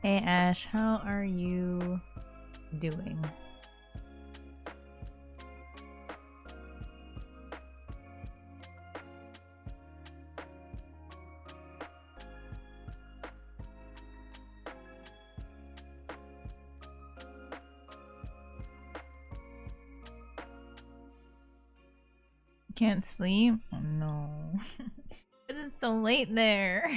Hey Ash, how are you doing? Can't sleep? Oh no. It's so late there.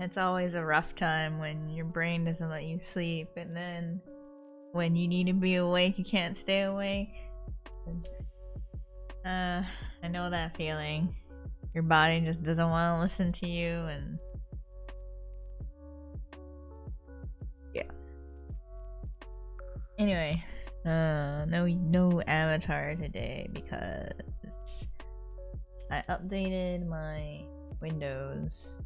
It's always a rough time when your brain doesn't let you sleep, and then when you need to be awake, you can't stay awake. I know that feeling. Your body just doesn't want to listen to you, and yeah. Anyway, no avatar today because I updated my Windows.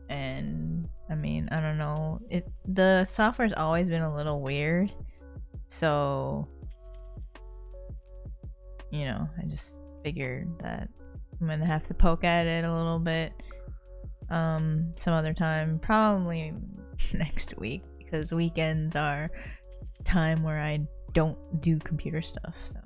And I mean, I don't know, the software's always been a little weird, so you know, I just figured that I'm gonna have to poke at it a little bit some other time, probably next week, because weekends are time where I don't do computer stuff, so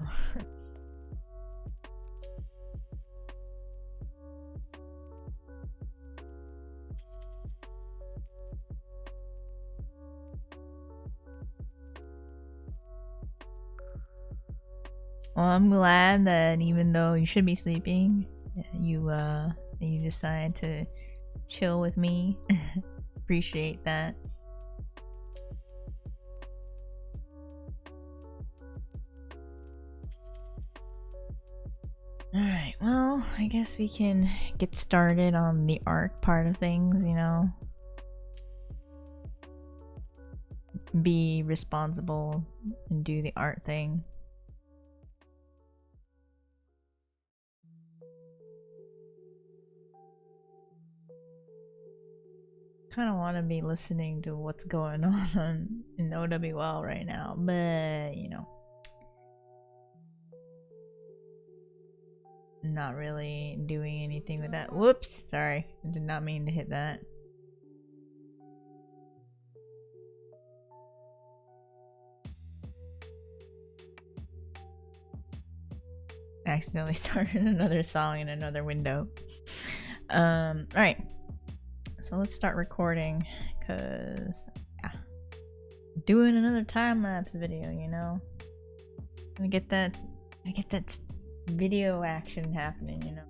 well, I'm glad that even though you should be sleeping, you decide to chill with me. Appreciate that. Alright, well, I guess we can get started on the art part of things, you know? Be responsible and do the art thing. Kind of want to be listening to what's going on in OWL right now, but you know, not really doing anything with that. Whoops, sorry, I did not mean to hit that. Accidentally started another song in another window. Alright, so let's start recording, because yeah, doing another time lapse video, you know? Gonna get that video action happening, you know?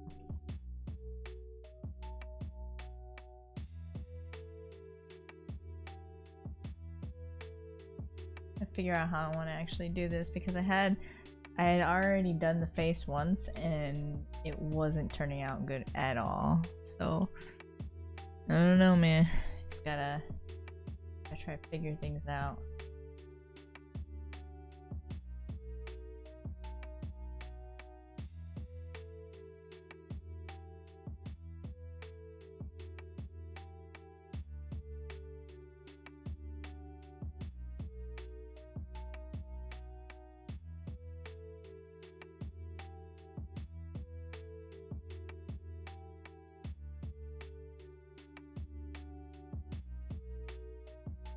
I figure out how I want to actually do this because I had already done the face once and it wasn't turning out good at all. So I don't know, man. Just gotta try to figure things out.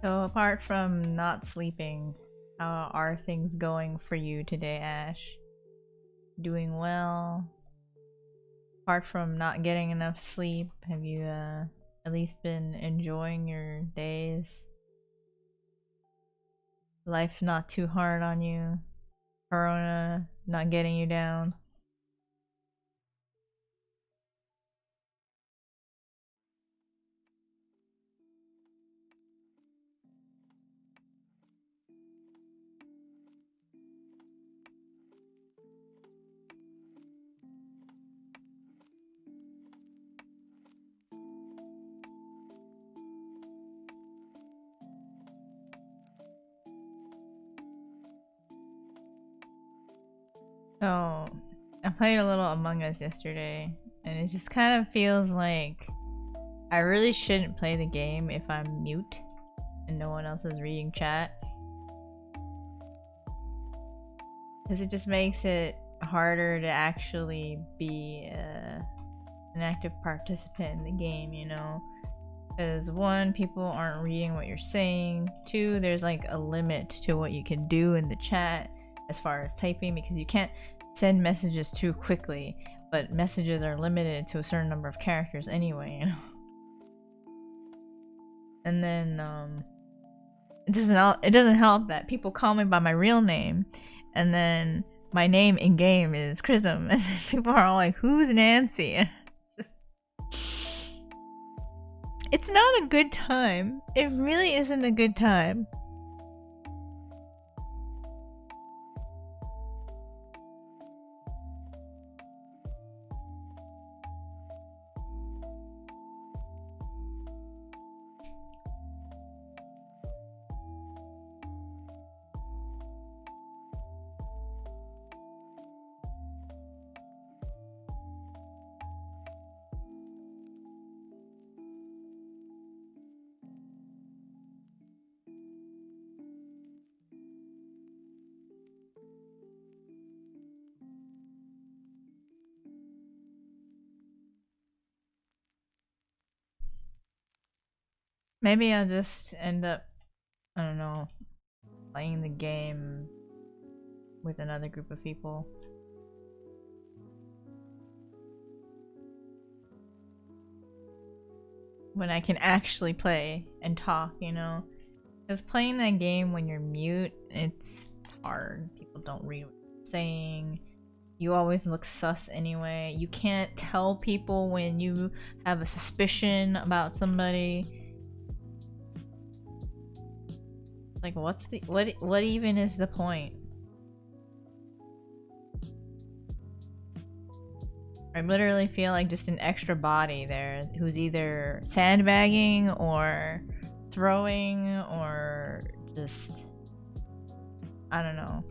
So apart from not sleeping, how are things going for you today, Ash? Doing well? Apart from not getting enough sleep, have you at least been enjoying your days? Life not too hard on you? Corona not getting you down? So, I played a little Among Us yesterday, and it just kind of feels like I really shouldn't play the game if I'm mute and no one else is reading chat. Because it just makes it harder to actually be an active participant in the game, you know? Because one, people aren't reading what you're saying. Two, there's like a limit to what you can do in the chat as far as typing because you can't send messages too quickly, but messages are limited to a certain number of characters anyway, you know? And then it doesn't help that people call me by my real name, and then my name in game is Chrism, and people are all like, "Who's Nancy?" It's just, it's not a good time. It really isn't a good time. Maybe I'll just end up, I don't know, playing the game with another group of people. When I can actually play and talk, you know? Because playing that game when you're mute, it's hard. People don't read what you're saying. You always look sus anyway. You can't tell people when you have a suspicion about somebody. Like, what even is the point? I literally feel like just an extra body there who's either sandbagging or throwing or just, I don't know.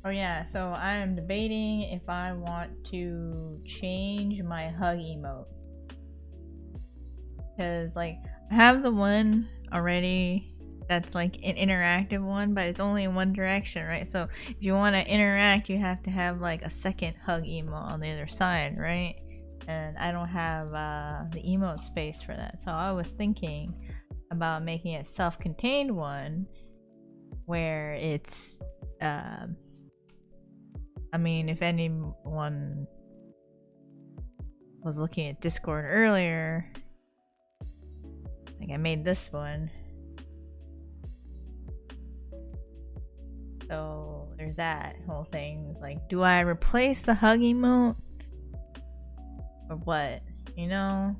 Oh yeah, so I am debating if I want to change my hug emote. Because, like, I have the one already that's like an interactive one, but it's only in one direction, right? So if you want to interact, you have to have like a second hug emote on the other side, right? And I don't have the emote space for that. So I was thinking about making it self-contained one where it's I mean, if anyone was looking at Discord earlier, like I made this one. So there's that whole thing. Like, do I replace the hug emote? Or what? You know?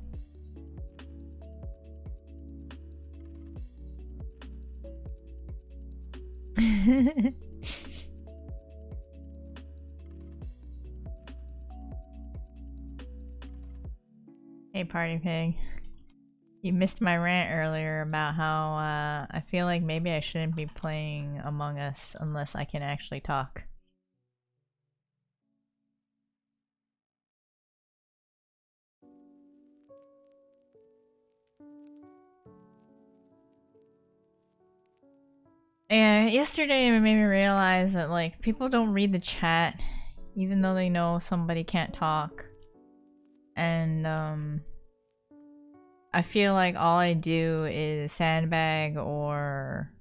Hey, Party Pig. You missed my rant earlier about how I feel like maybe I shouldn't be playing Among Us unless I can actually talk. And yesterday it made me realize that like people don't read the chat even though they know somebody can't talk. And I feel like all I do is sandbag or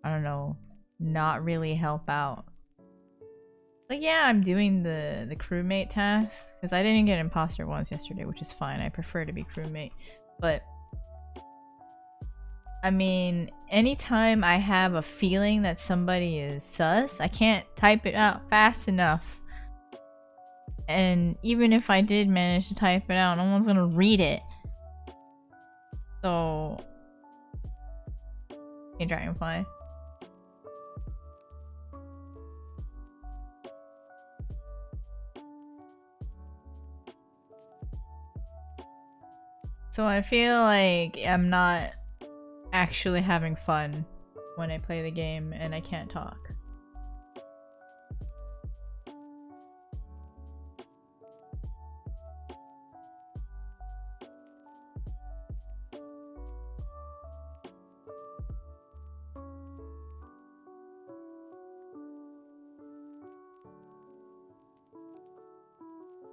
I don't know, not really help out. Like yeah, I'm doing the crewmate task because I didn't get imposter once yesterday, which is fine. I prefer to be crewmate. But I mean, anytime I have a feeling that somebody is sus, I can't type it out fast enough. And even if I did manage to type it out, no one's gonna read it. So, hey Dragonfly. So I feel like I'm not actually having fun when I play the game and I can't talk.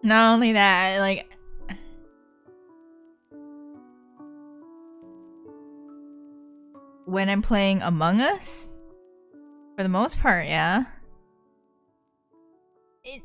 Not only that, like when I'm playing Among Us, for the most part, yeah.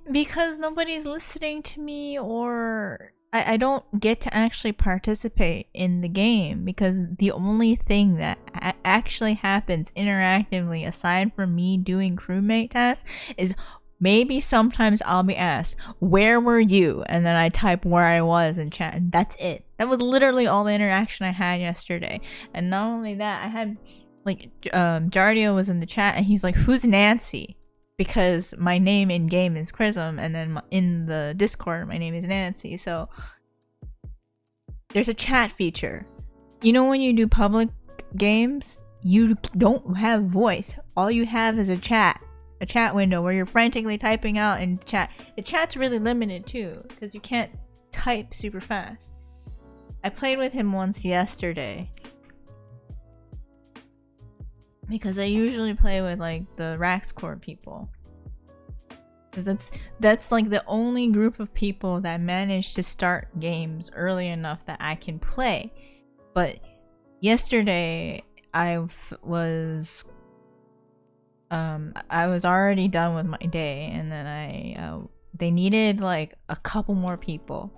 Because nobody's listening to me or I don't get to actually participate in the game because the only thing that actually happens interactively aside from me doing crewmate tasks is maybe sometimes I'll be asked, where were you? And then I type where I was in chat and that's it. That was literally all the interaction I had yesterday. And not only that, I had like Jardio was in the chat and he's like, who's Nancy? Because my name in game is Chrism, and then in the Discord, my name is Nancy. So there's a chat feature. You know, when you do public games, you don't have voice. All you have is a chat window where you're frantically typing out in chat. The chat's really limited too, because you can't type super fast. I played with him once yesterday. Because I usually play with like the Raxcore people. Because that's like the only group of people that manage to start games early enough that I can play. But yesterday I was already done with my day, and then they needed like a couple more people.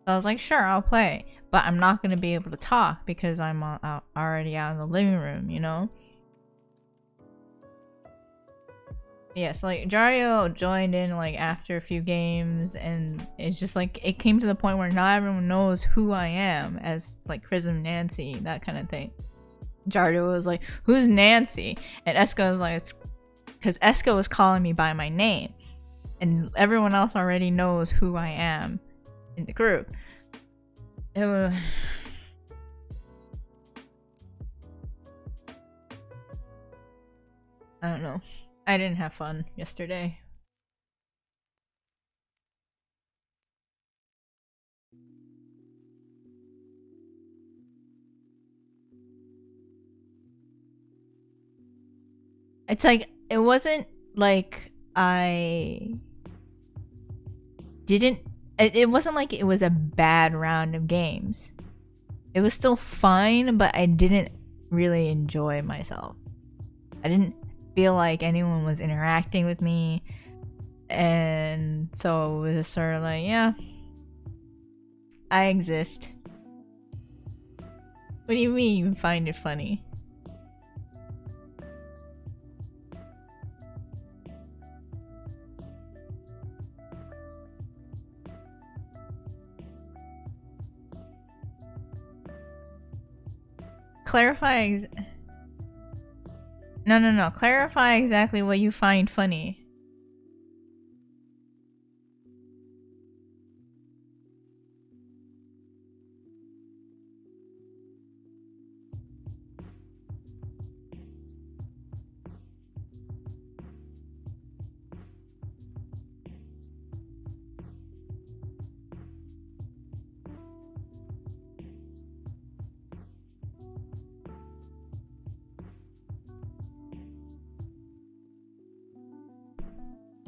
So I was like, sure, I'll play, but I'm not gonna be able to talk because I'm already out in the living room, you know. Yes, like Jario joined in like after a few games, and it's just like it came to the point where not everyone knows who I am as like Prism Nancy, that kind of thing. Jario was like, "Who's Nancy?" And Eska was like, "It's because Eska was calling me by my name, and everyone else already knows who I am in the group." It was. I don't know. I didn't have fun yesterday. It's like, it wasn't like I didn't. It wasn't like it was a bad round of games. It was still fine, but I didn't really enjoy myself. I didn't feel like anyone was interacting with me. And so it was just sort of like, yeah, I exist. What do you mean you find it funny? Clarify. No. Clarify exactly what you find funny.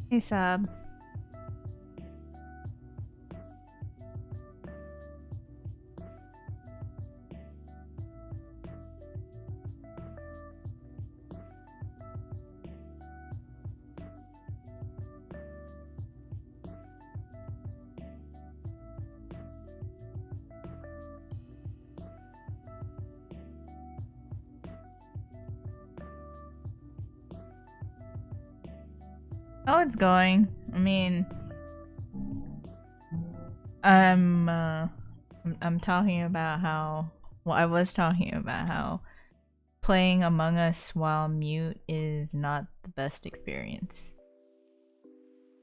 Hey, Sab. Oh, it's going. I mean, I'm talking about how. Well, I was talking about how playing Among Us while mute is not the best experience.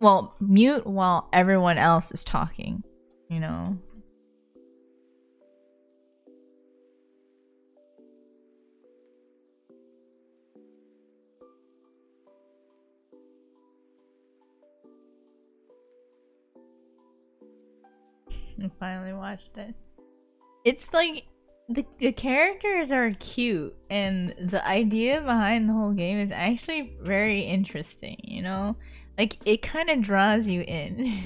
Well, mute while everyone else is talking, you know? I finally watched it. It's like the characters are cute, and the idea behind the whole game is actually very interesting, you know? Like, it kind of draws you in.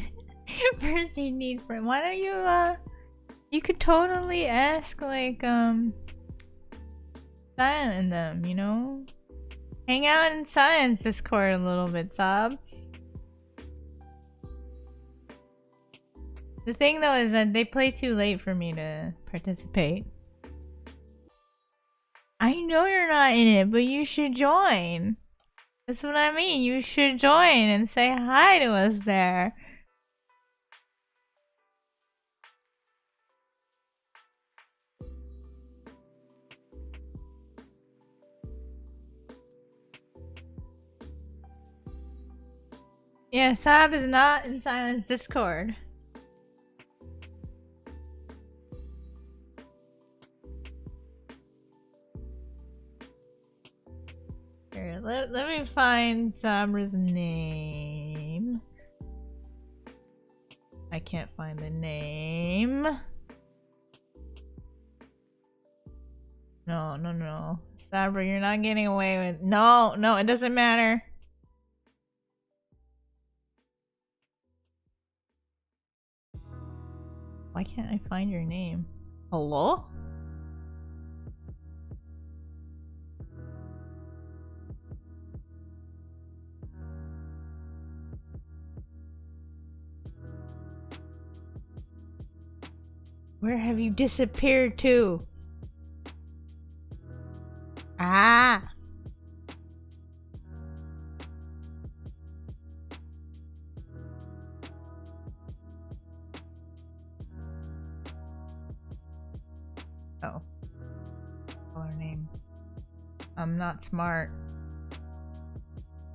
First you need friends. Why don't you could totally ask, like, Silent and them, you know? Hang out in Science Discord a little bit, Sob. The thing though is that they play too late for me to participate. I know you're not in it, but you should join. That's what I mean. You should join and say hi to us there. Yeah, Sab is not in Silence Discord. Here, let me find Sabra's name. I can't find the name. No. Sabra, you're not getting away with. No, it doesn't matter. Why can't I find your name? Hello? Where have you disappeared to? Ah! Oh. Call her name. I'm not smart.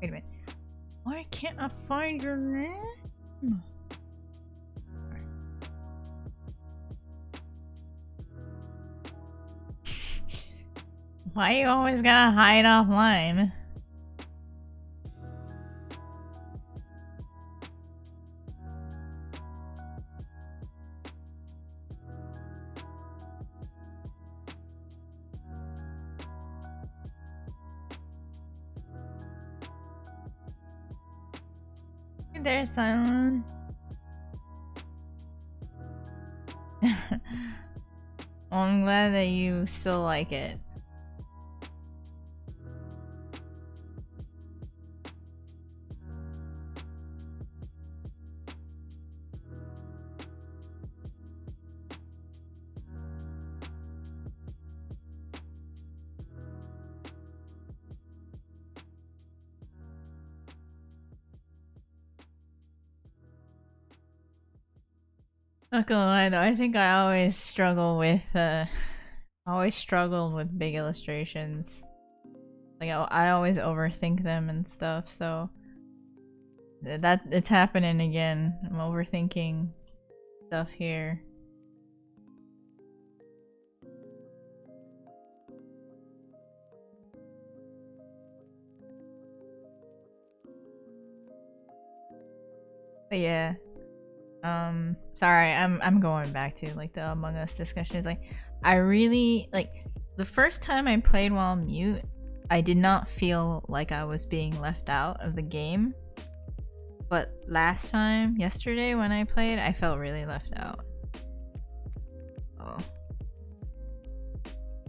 Wait a minute. Why can't I find your name? Why you always gotta hide offline? Hey there, Silent. Well, I'm glad that you still like it. Not gonna lie though, I think I always struggled with big illustrations. Like I always overthink them and stuff, so that it's happening again. I'm overthinking stuff here. But yeah. Sorry, I'm going back to like the Among Us discussion. Is like I really like the first time I played while mute, I did not feel like I was being left out of the game. But last time, yesterday when I played, I felt really left out. Oh.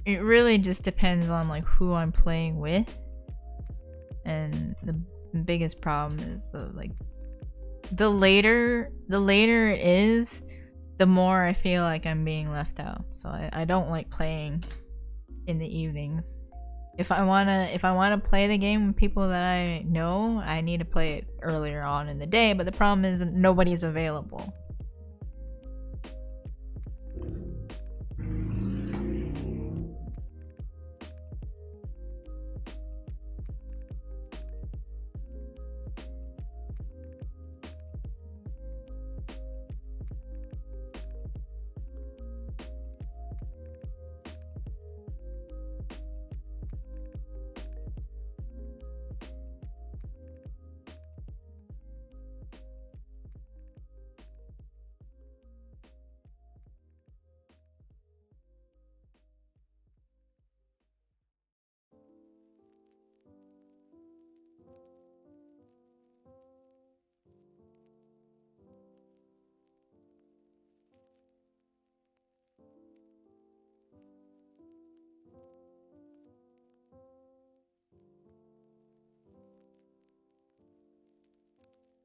It really just depends on like who I'm playing with. And the biggest problem is the later it is, the more I feel like I'm being left out. So I don't like playing in the evenings. If I wanna play the game with people that I know, I need to play it earlier on in the day, but the problem is nobody's available.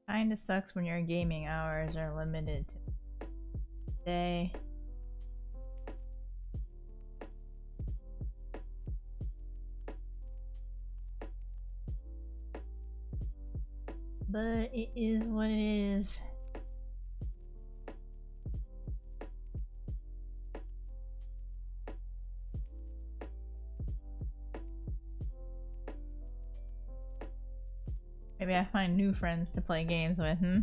Kinda sucks when your gaming hours are limited to day. But it is what it is. Maybe I find new friends to play games with, hmm?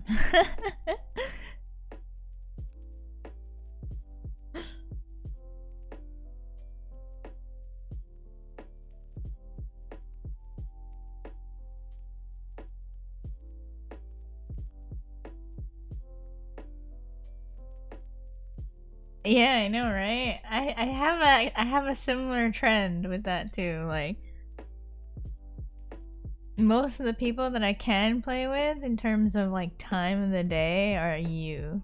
Yeah, I know, right? I have a similar trend with that too. Like most of the people that I can play with in terms of like time of the day are you.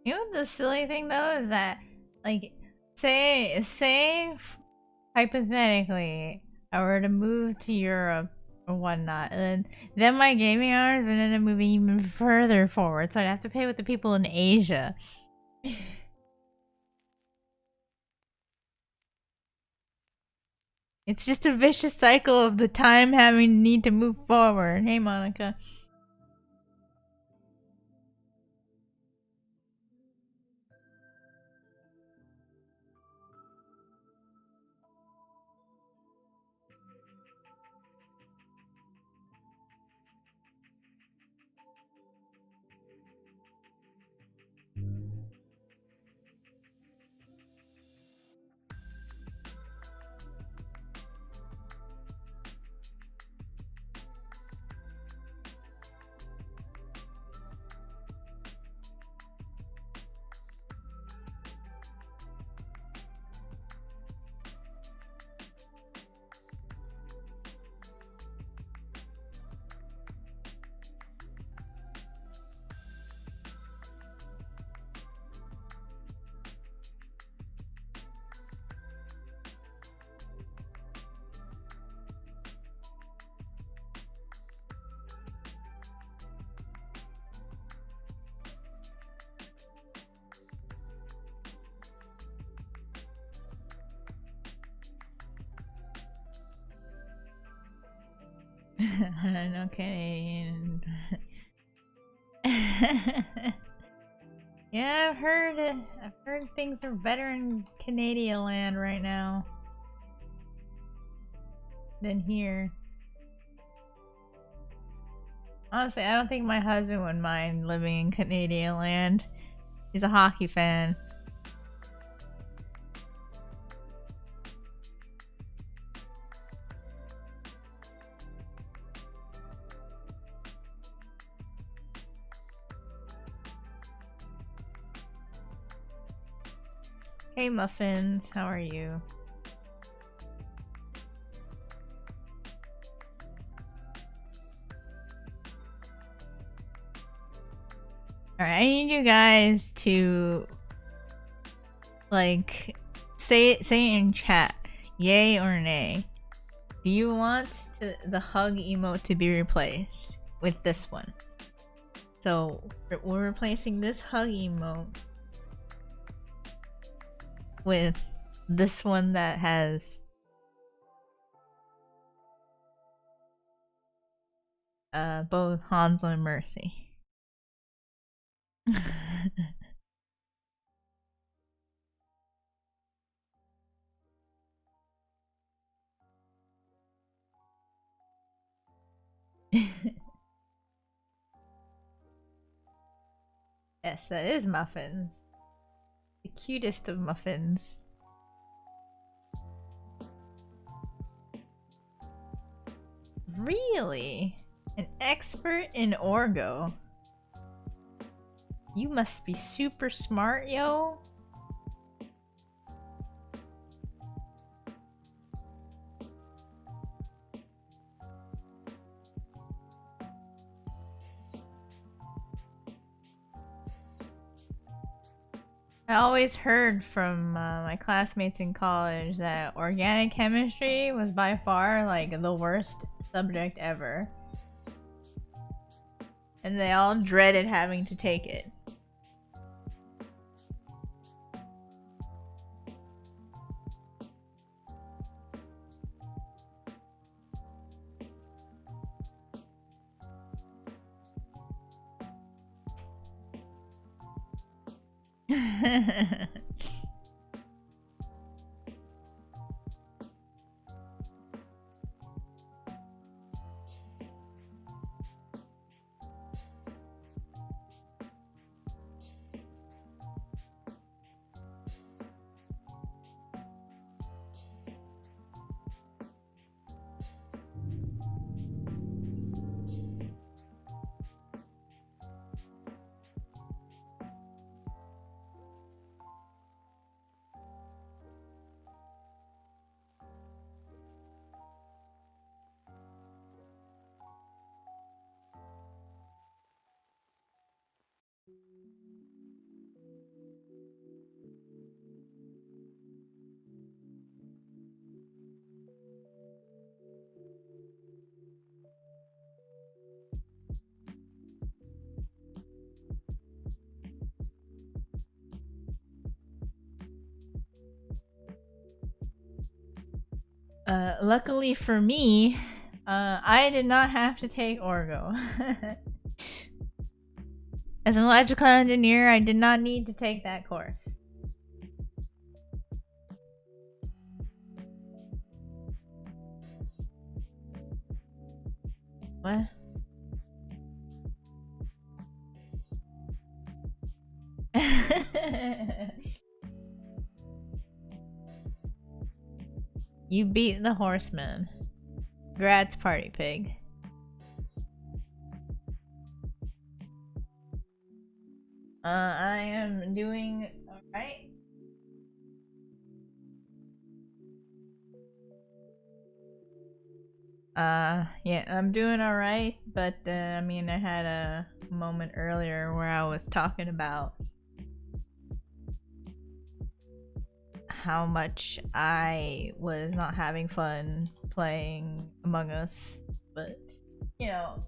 You know what the silly thing though is that, like, say hypothetically, I were to move to Europe or whatnot, and then my gaming hours would end up moving even further forward, so I'd have to pay with the people in Asia. It's just a vicious cycle of the time having need to move forward. Hey, Monica. No Canadian. Yeah, I've heard things are better in Canadian land right now than here. Honestly, I don't think my husband would mind living in Canadian land. He's a hockey fan. Hey Muffins, how are you? Alright, I need you guys to like say it in chat. Yay or nay. Do you want the hug emote to be replaced with this one? So we're replacing this hug emote with this one that has both Hanzo and Mercy. Yes, that is Muffins. The cutest of muffins. Really? An expert in Orgo? You must be super smart, yo. I always heard from my classmates in college that organic chemistry was by far like the worst subject ever. And they all dreaded having to take it. Luckily for me, I did not have to take Orgo. As an electrical engineer, I did not need to take that course. What? You beat the horseman. Congrats, party pig. I am doing alright. Yeah, I'm doing alright, but I mean, I had a moment earlier where I was talking about how much I was not having fun playing Among Us, but you know,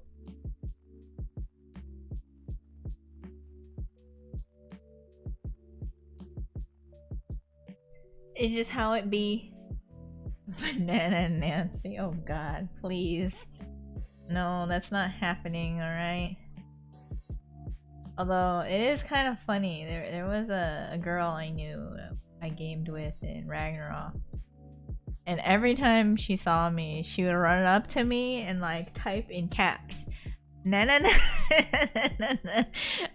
it's just how it be. Banana Nancy, oh god, please. No, that's not happening, alright? Although, it is kind of funny. There was a girl I knew I gamed with in Ragnarok. And every time she saw me, she would run up to me and like type in caps. Na na na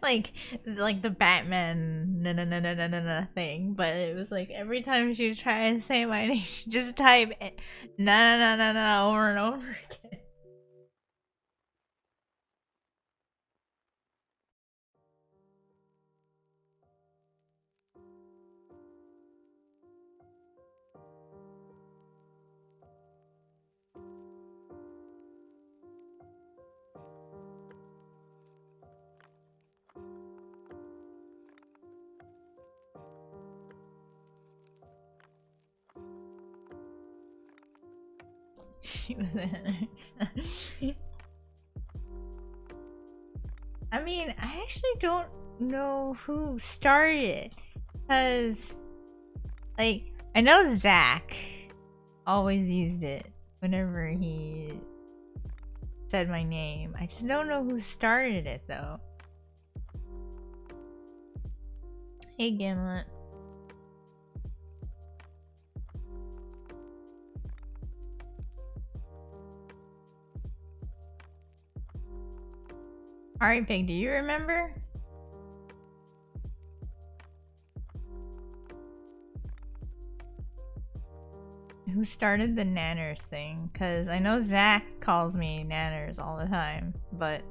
like the Batman na na na na na na thing, but it was like every time she would try to say my name, she just type na na na na na over and over again. She was in it. I mean, I actually don't know who started it, because, like, I know Zach always used it whenever he said my name. I just don't know who started it, though. Hey, Gimlet. Alright, Pig, do you remember? Who started the Nanners thing? Because I know Zach calls me Nanners all the time, but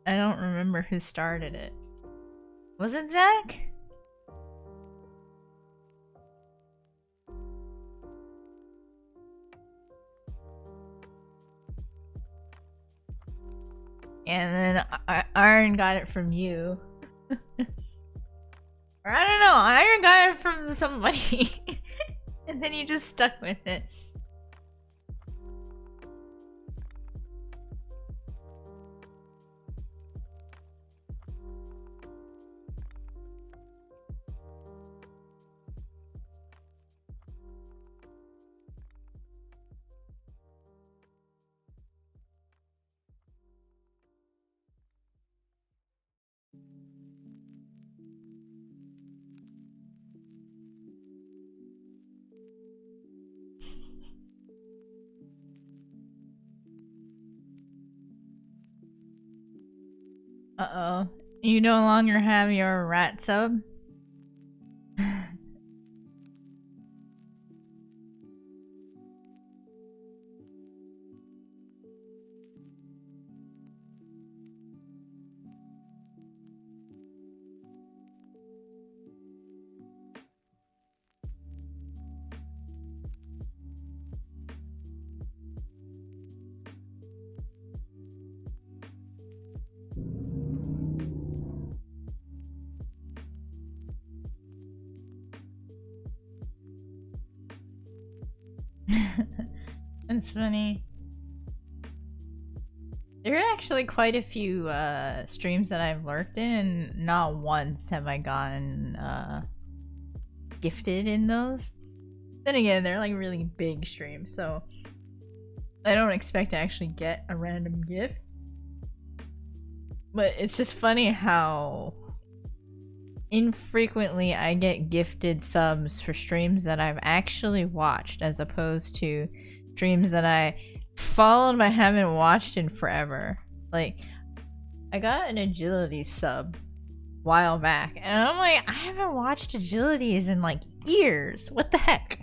I don't remember who started it. Was it Zach? And then Iron got it from you. Or I don't know, Iron got it from somebody. And then you just stuck with it. Uh-oh. You no longer have your rat sub? It's funny. There are actually quite a few streams that I've lurked in, and not once have I gotten gifted in those. Then again, they're like really big streams, so I don't expect to actually get a random gift. But it's just funny how infrequently I get gifted subs for streams that I've actually watched, as opposed to streams that I followed but haven't watched in forever. Like, I got an agility sub a while back, and I'm like, I haven't watched agilities in like years. What the heck?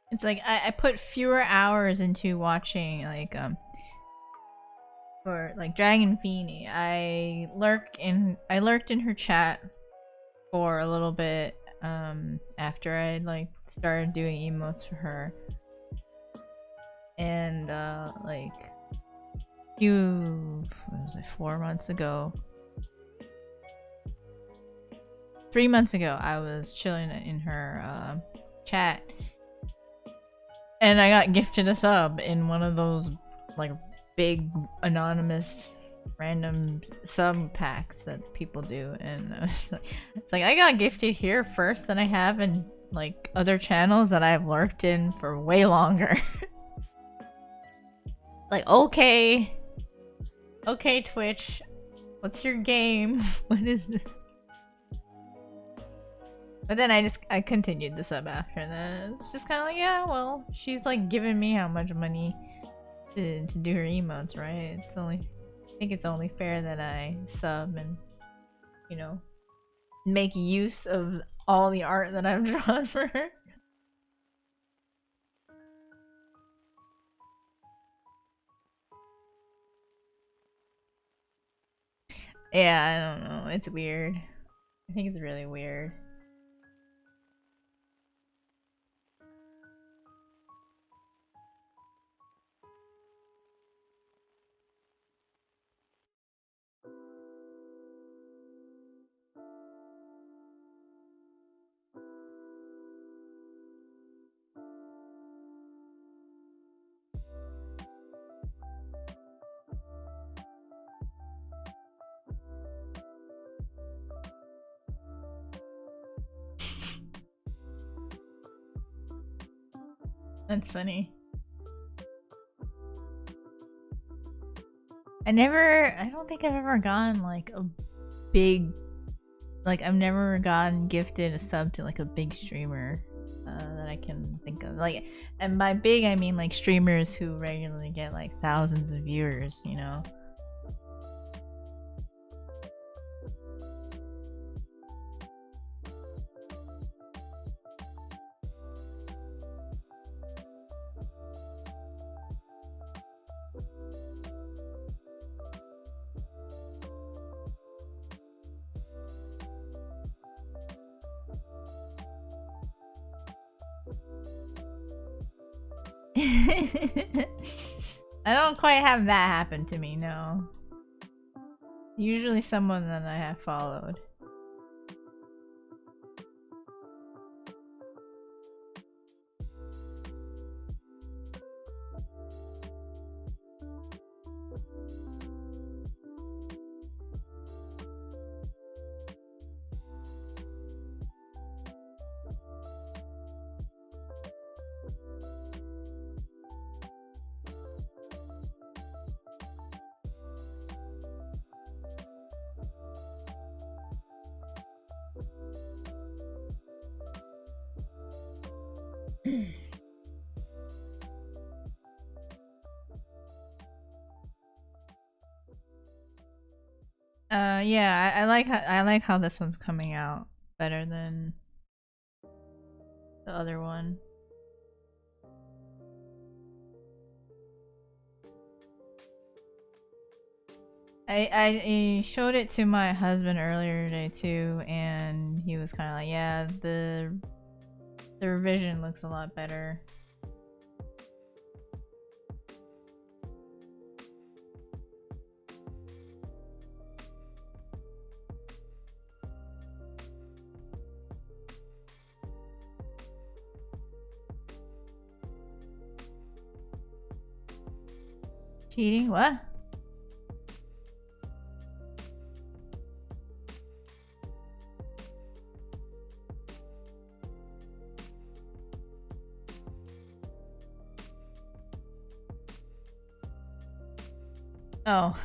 It's like I put fewer hours into watching like for like Dragon Feeny. I lurked in her chat for a little bit after I like started doing emotes for her. And like what was it, 4 months ago? 3 months ago I was chilling in her chat. And I got gifted a sub in one of those like big anonymous random sub packs that people do, and it's like I got gifted here first than I have in like other channels that I've lurked in for way longer. Like, okay Twitch, what's your game? What is this? But then I continued the sub after, and then it's just kind of like, yeah, well, she's like giving me how much money to do her emotes, right? I think it's only fair that I sub and, you know, make use of all the art that I've drawn for her. Yeah, I don't know. It's weird. I think it's really weird. That's funny. I don't think I've ever gotten like a big, like I've never gotten gifted a sub to like a big streamer that I can think of. Like, and by big I mean like streamers who regularly get like thousands of viewers, you know? I don't quite have that happen to me, no. Usually someone that I have followed. Yeah, I like how this one's coming out better than the other one. I showed it to my husband earlier today too, and he was kind of like, yeah, the revision looks a lot better. Cheating? What? Oh.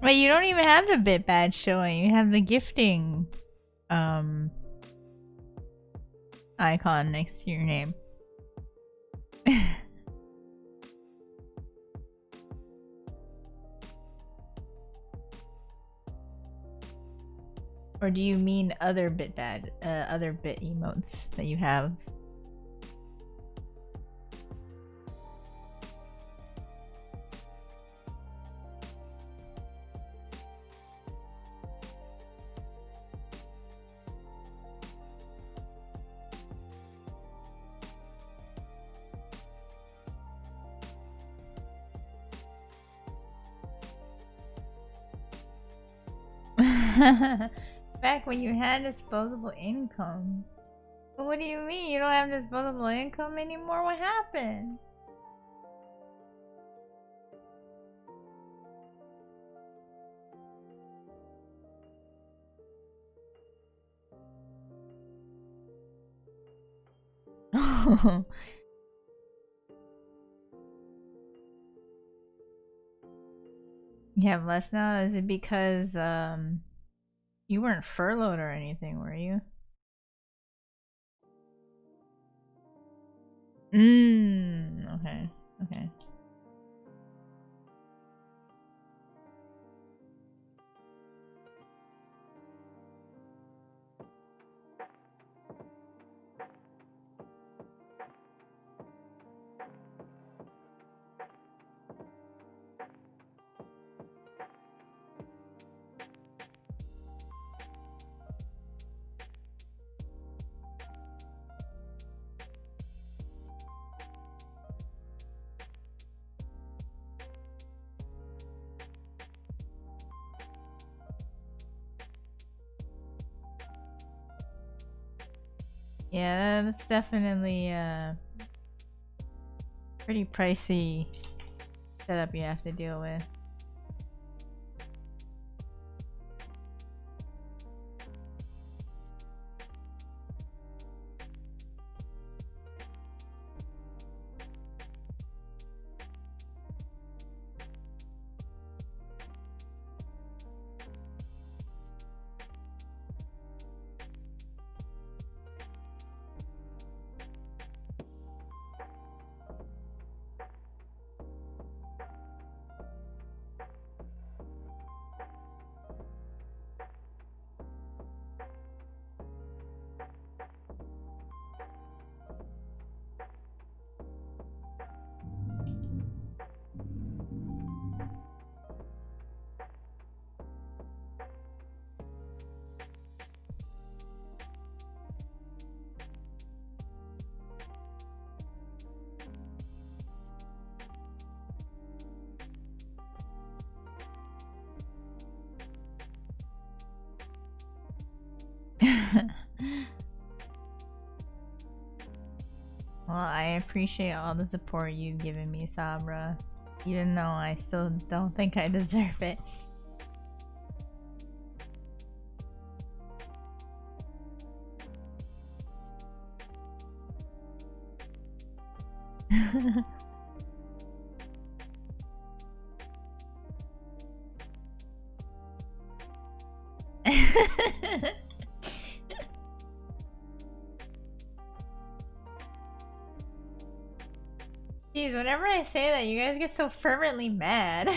Wait, you don't even have the bit badge showing. You have the gifting icon next to your name. Or do you mean other bit emotes that you have? Back when you had disposable income. What do you mean? You don't have disposable income anymore? What happened? You have less now? Is it because you weren't furloughed or anything, were you? Okay. Okay. Yeah, that's definitely pretty pricey setup you have to deal with. Well, I appreciate all the support you've given me, Sabra. Even though I still don't think I deserve it. Jeez, whenever I say that, you guys get so fervently mad.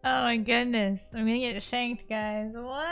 Oh my goodness. I'm gonna get shanked, guys. What?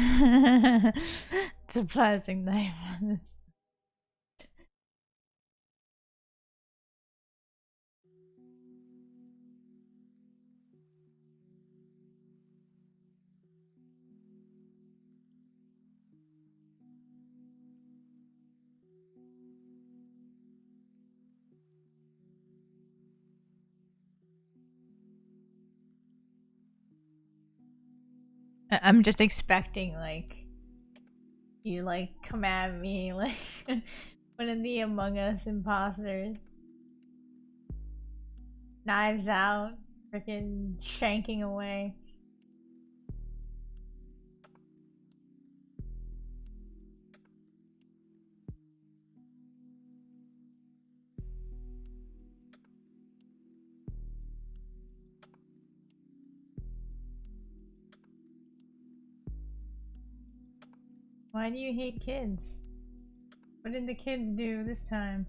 It's a plastic knife. I'm just expecting, like, you, like, come at me, like, one of the Among Us imposters. Knives out, freaking shanking away. Why do you hate kids? What did the kids do this time?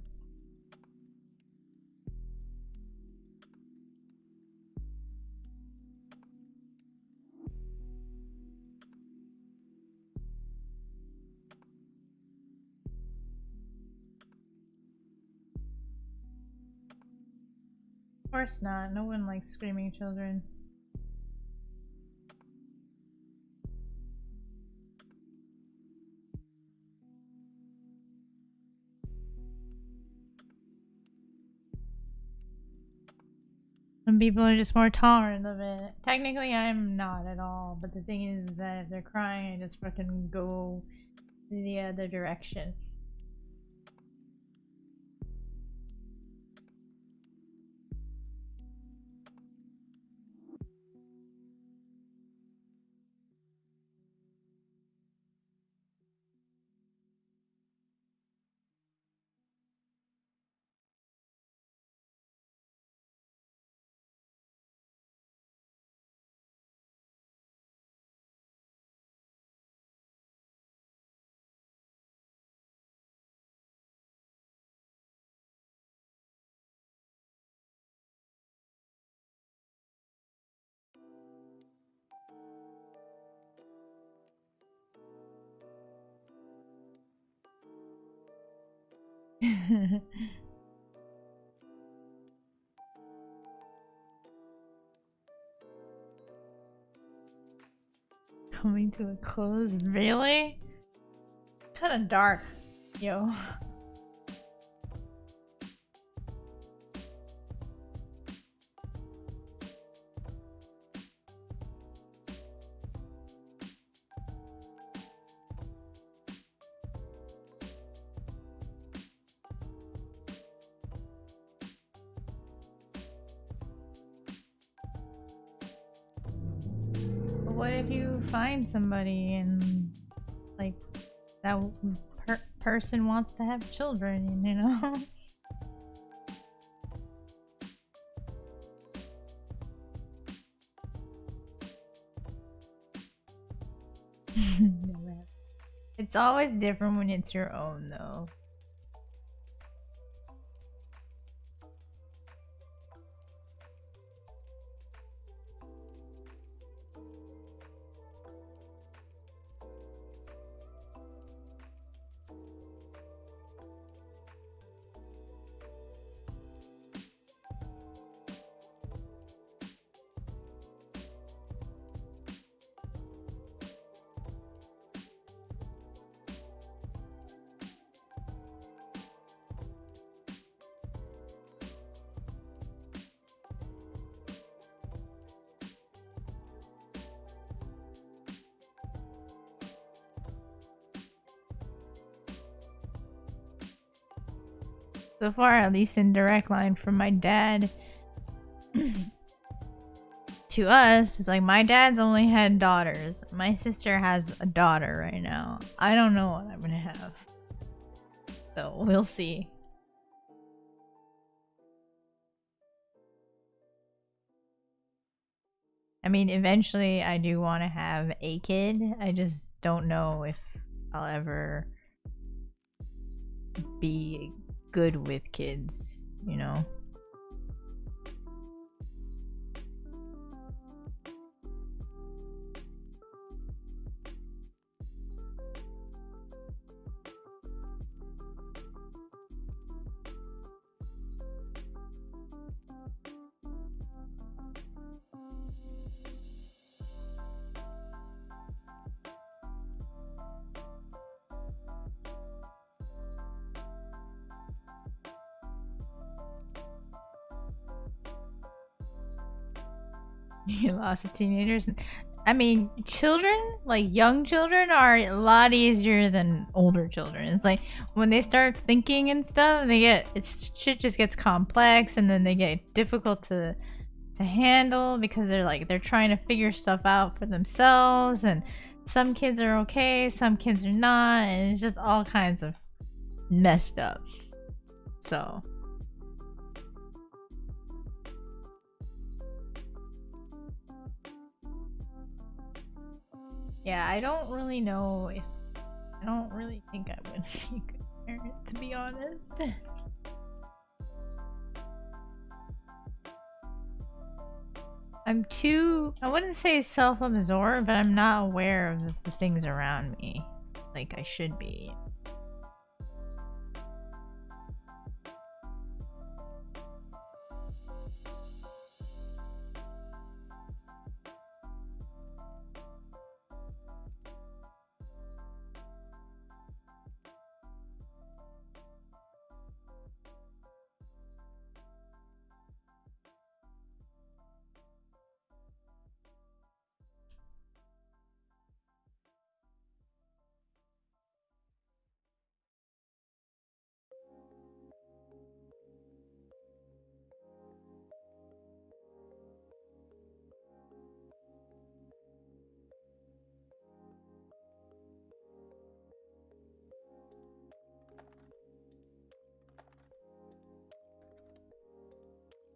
Of course not. No one likes screaming children. Some people are just more tolerant of it. Technically, I'm not at all. But the thing is that if they're crying, I just fucking go the other direction. Coming to a close, really? Kind of dark, yo. what if you find somebody and like that person wants to have children, you know? It's always different when it's your own, though. So far, at least in direct line from my dad to us, it's like my dad's only had daughters. My sister has a daughter right now. I don't know what I'm gonna have. So we'll see. I mean, eventually I do want to have a kid. I just don't know if I'll ever be good with kids, you know? Lots of teenagers. I mean, children, like young children, are a lot easier than older children. It's like when they start thinking and stuff, shit just gets complex, and then they get difficult to handle because they're trying to figure stuff out for themselves, and some kids are okay, some kids are not, and it's just all kinds of messed up. So yeah, I don't really know if I don't really think I would be a good parent, to be honest. I'm too, I wouldn't say self-absorbed, but I'm not aware of the things around me like I should be.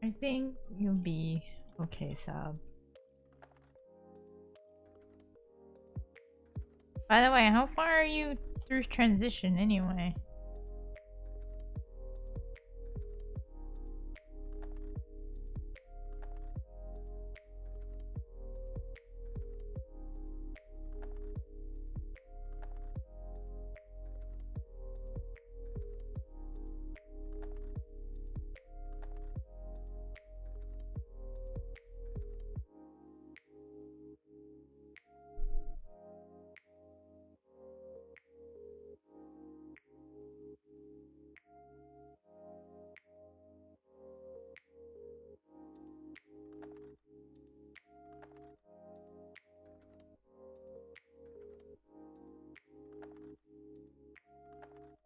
I think you'll be okay, Sab. By the way, how far are you through transition anyway?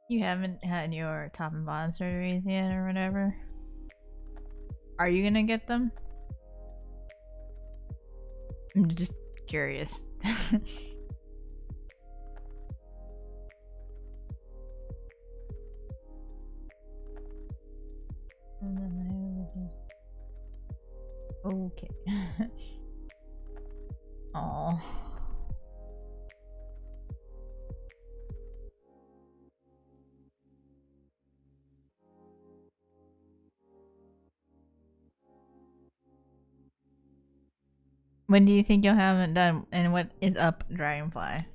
You haven't had your top and bottom surgeries yet or whatever? Are you gonna get them? I'm just curious. Okay. Oh. When do you think you'll have it done? And what is up, Dragonfly?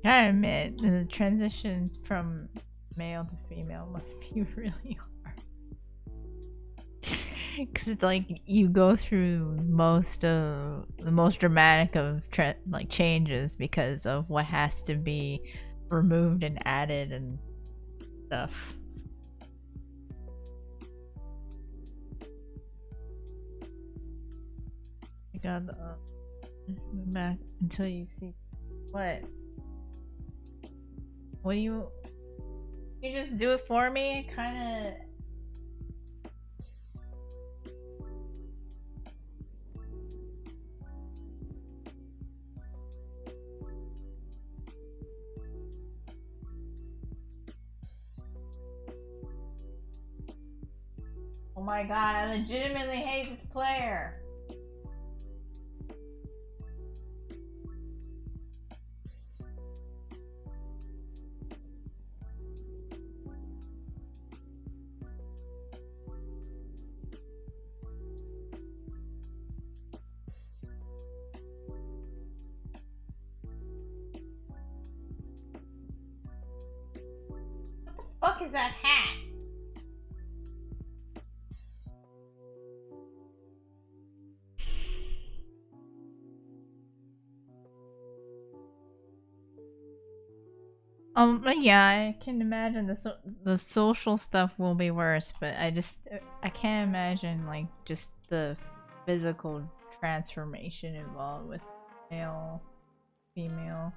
Gotta admit, the transition from male to female must be really hard. Because, like, you go through the most dramatic of changes because of what has to be removed and added and stuff. I got back until you see what. What do you just do it for me? Kind of. Oh my god, I legitimately hate this player. What the fuck is that hat? Yeah, I can imagine the social stuff will be worse, but I can't imagine like just the physical transformation involved with male, female.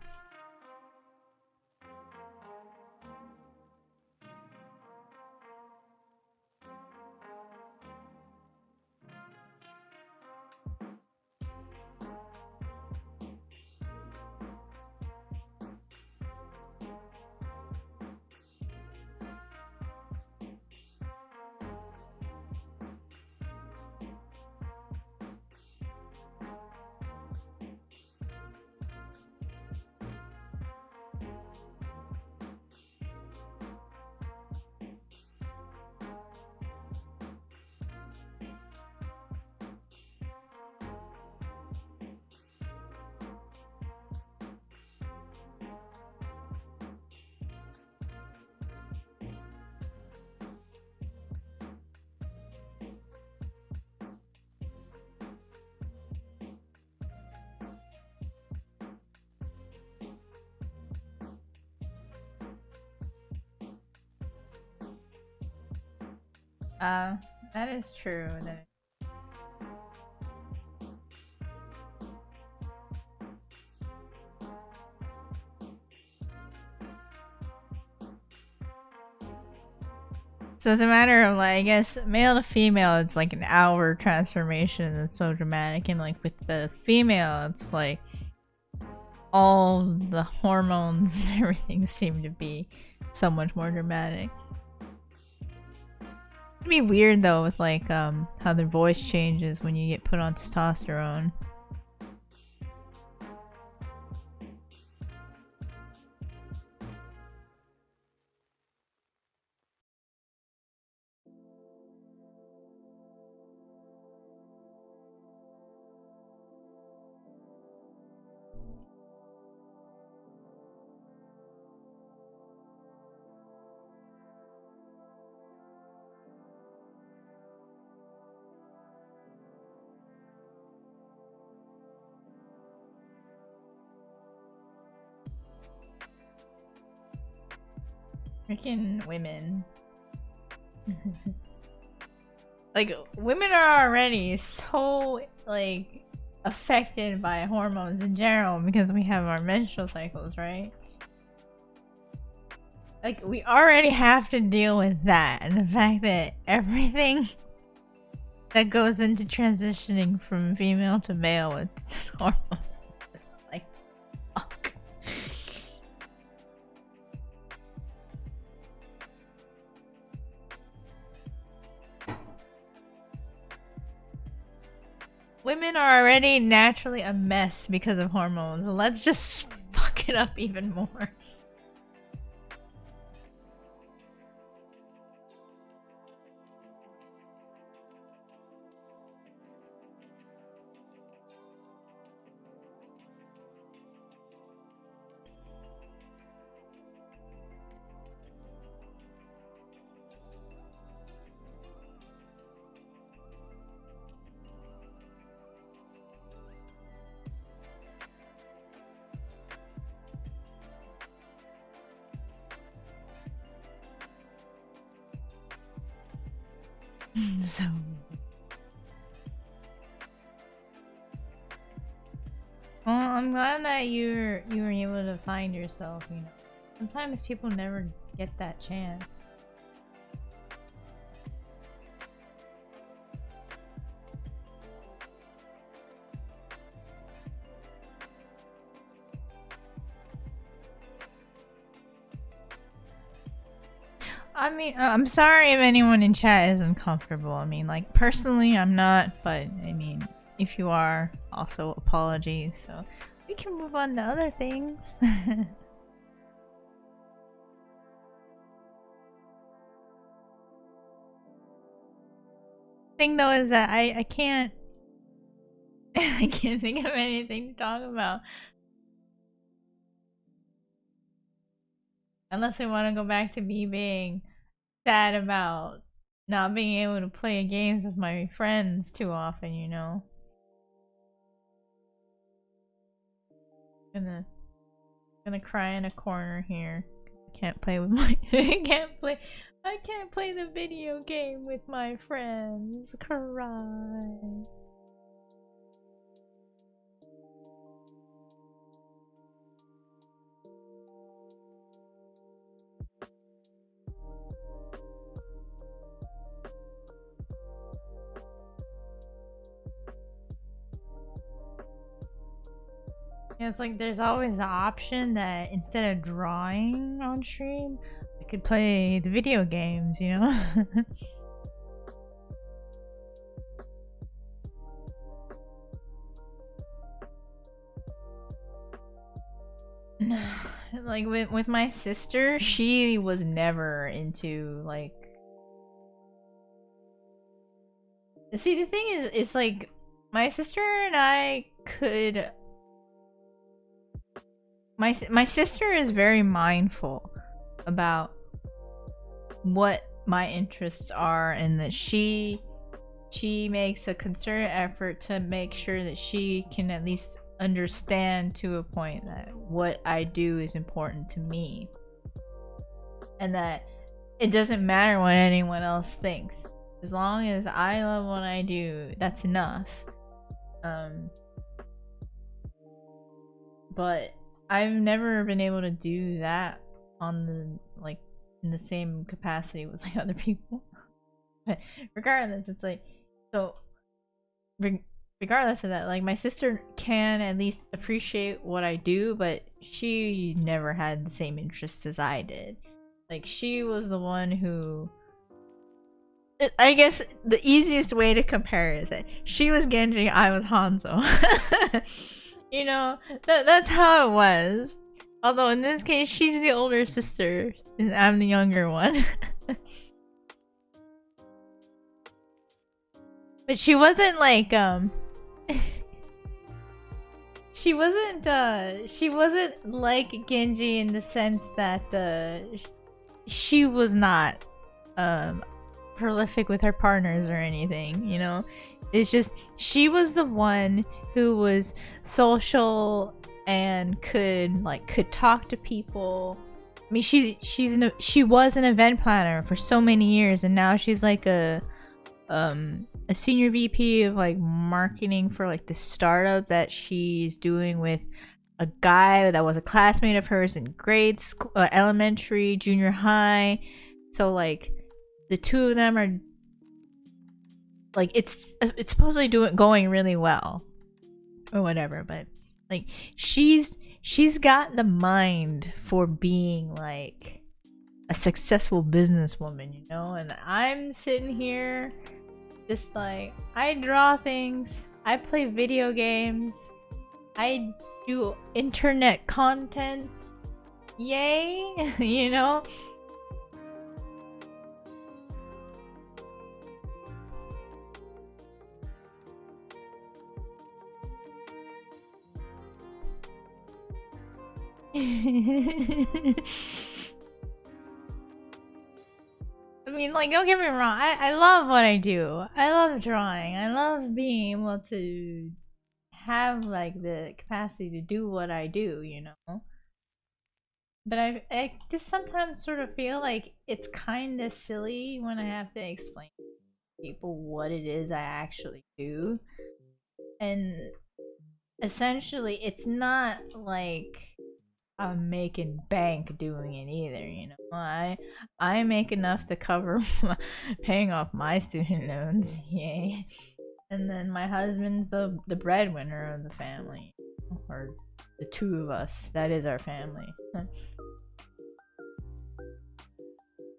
That is true. So it's a matter of like, I guess male to female, it's like an hour transformation. It's so dramatic, and like with the female, it's like all the hormones and everything seem to be so much more dramatic. It'd be weird though with like how their voice changes when you get put on testosterone. Freaking women. Like, women are already so, like, affected by hormones in general because we have our menstrual cycles, right? Like, we already have to deal with that, and the fact that everything that goes into transitioning from female to male with hormones is just like, fuck. Women are already naturally a mess because of hormones. Let's just fuck it up even more. So well, I'm glad that you were able to find yourself, you know. Sometimes people never get that chance. I mean, I'm sorry if anyone in chat isn't comfortable. I mean, like, personally, I'm not, but I mean, if you are, also apologies. So we can move on to other things. Thing though is that I can't I can't think of anything to talk about. Unless we want to go back to me being sad about not being able to play games with my friends too often, you know. Gonna cry in a corner here. I can't play with my I can't play the video game with my friends. Cry. Yeah, it's like there's always the option that instead of drawing on stream, I could play the video games, you know? Like with my sister, she was never into like. See, the thing is, it's like my sister and I could. My sister is very mindful about what my interests are, and that she makes a concerted effort to make sure that she can at least understand to a point that what I do is important to me, and that it doesn't matter what anyone else thinks. As long as I love what I do, that's enough. But I've never been able to do that on the like in the same capacity with like other people. But regardless, it's like so. Regardless of that, like my sister can at least appreciate what I do, but she never had the same interests as I did. Like she was the one who. I guess the easiest way to compare is that she was Genji, I was Hanzo. You know, that's how it was. Although in this case, she's the older sister and I'm the younger one. But she wasn't like she wasn't like Genji in the sense that she was not prolific with her partners or anything, you know. It's just she was the one who was social and could talk to people I mean, she was an event planner for so many years, and now she's like a senior VP of like marketing for like the startup that she's doing with a guy that was a classmate of hers in grade school, elementary, junior high. So like the two of them are like it's supposedly going really well or whatever, but like she's got the mind for being like a successful businesswoman, you know? And I'm sitting here just like, I draw things, I play video games, I do internet content, yay. You know? I mean, like, don't get me wrong, I love what I do. I love drawing. I love being able to have like the capacity to do what I do, you know? But I just sometimes sort of feel like it's kind of silly when I have to explain to people what it is I actually do. And essentially, it's not like I'm making bank doing it either, you know. I make enough to cover paying off my student loans, yay. And then my husband's the breadwinner of the family, or the two of us. That is our family.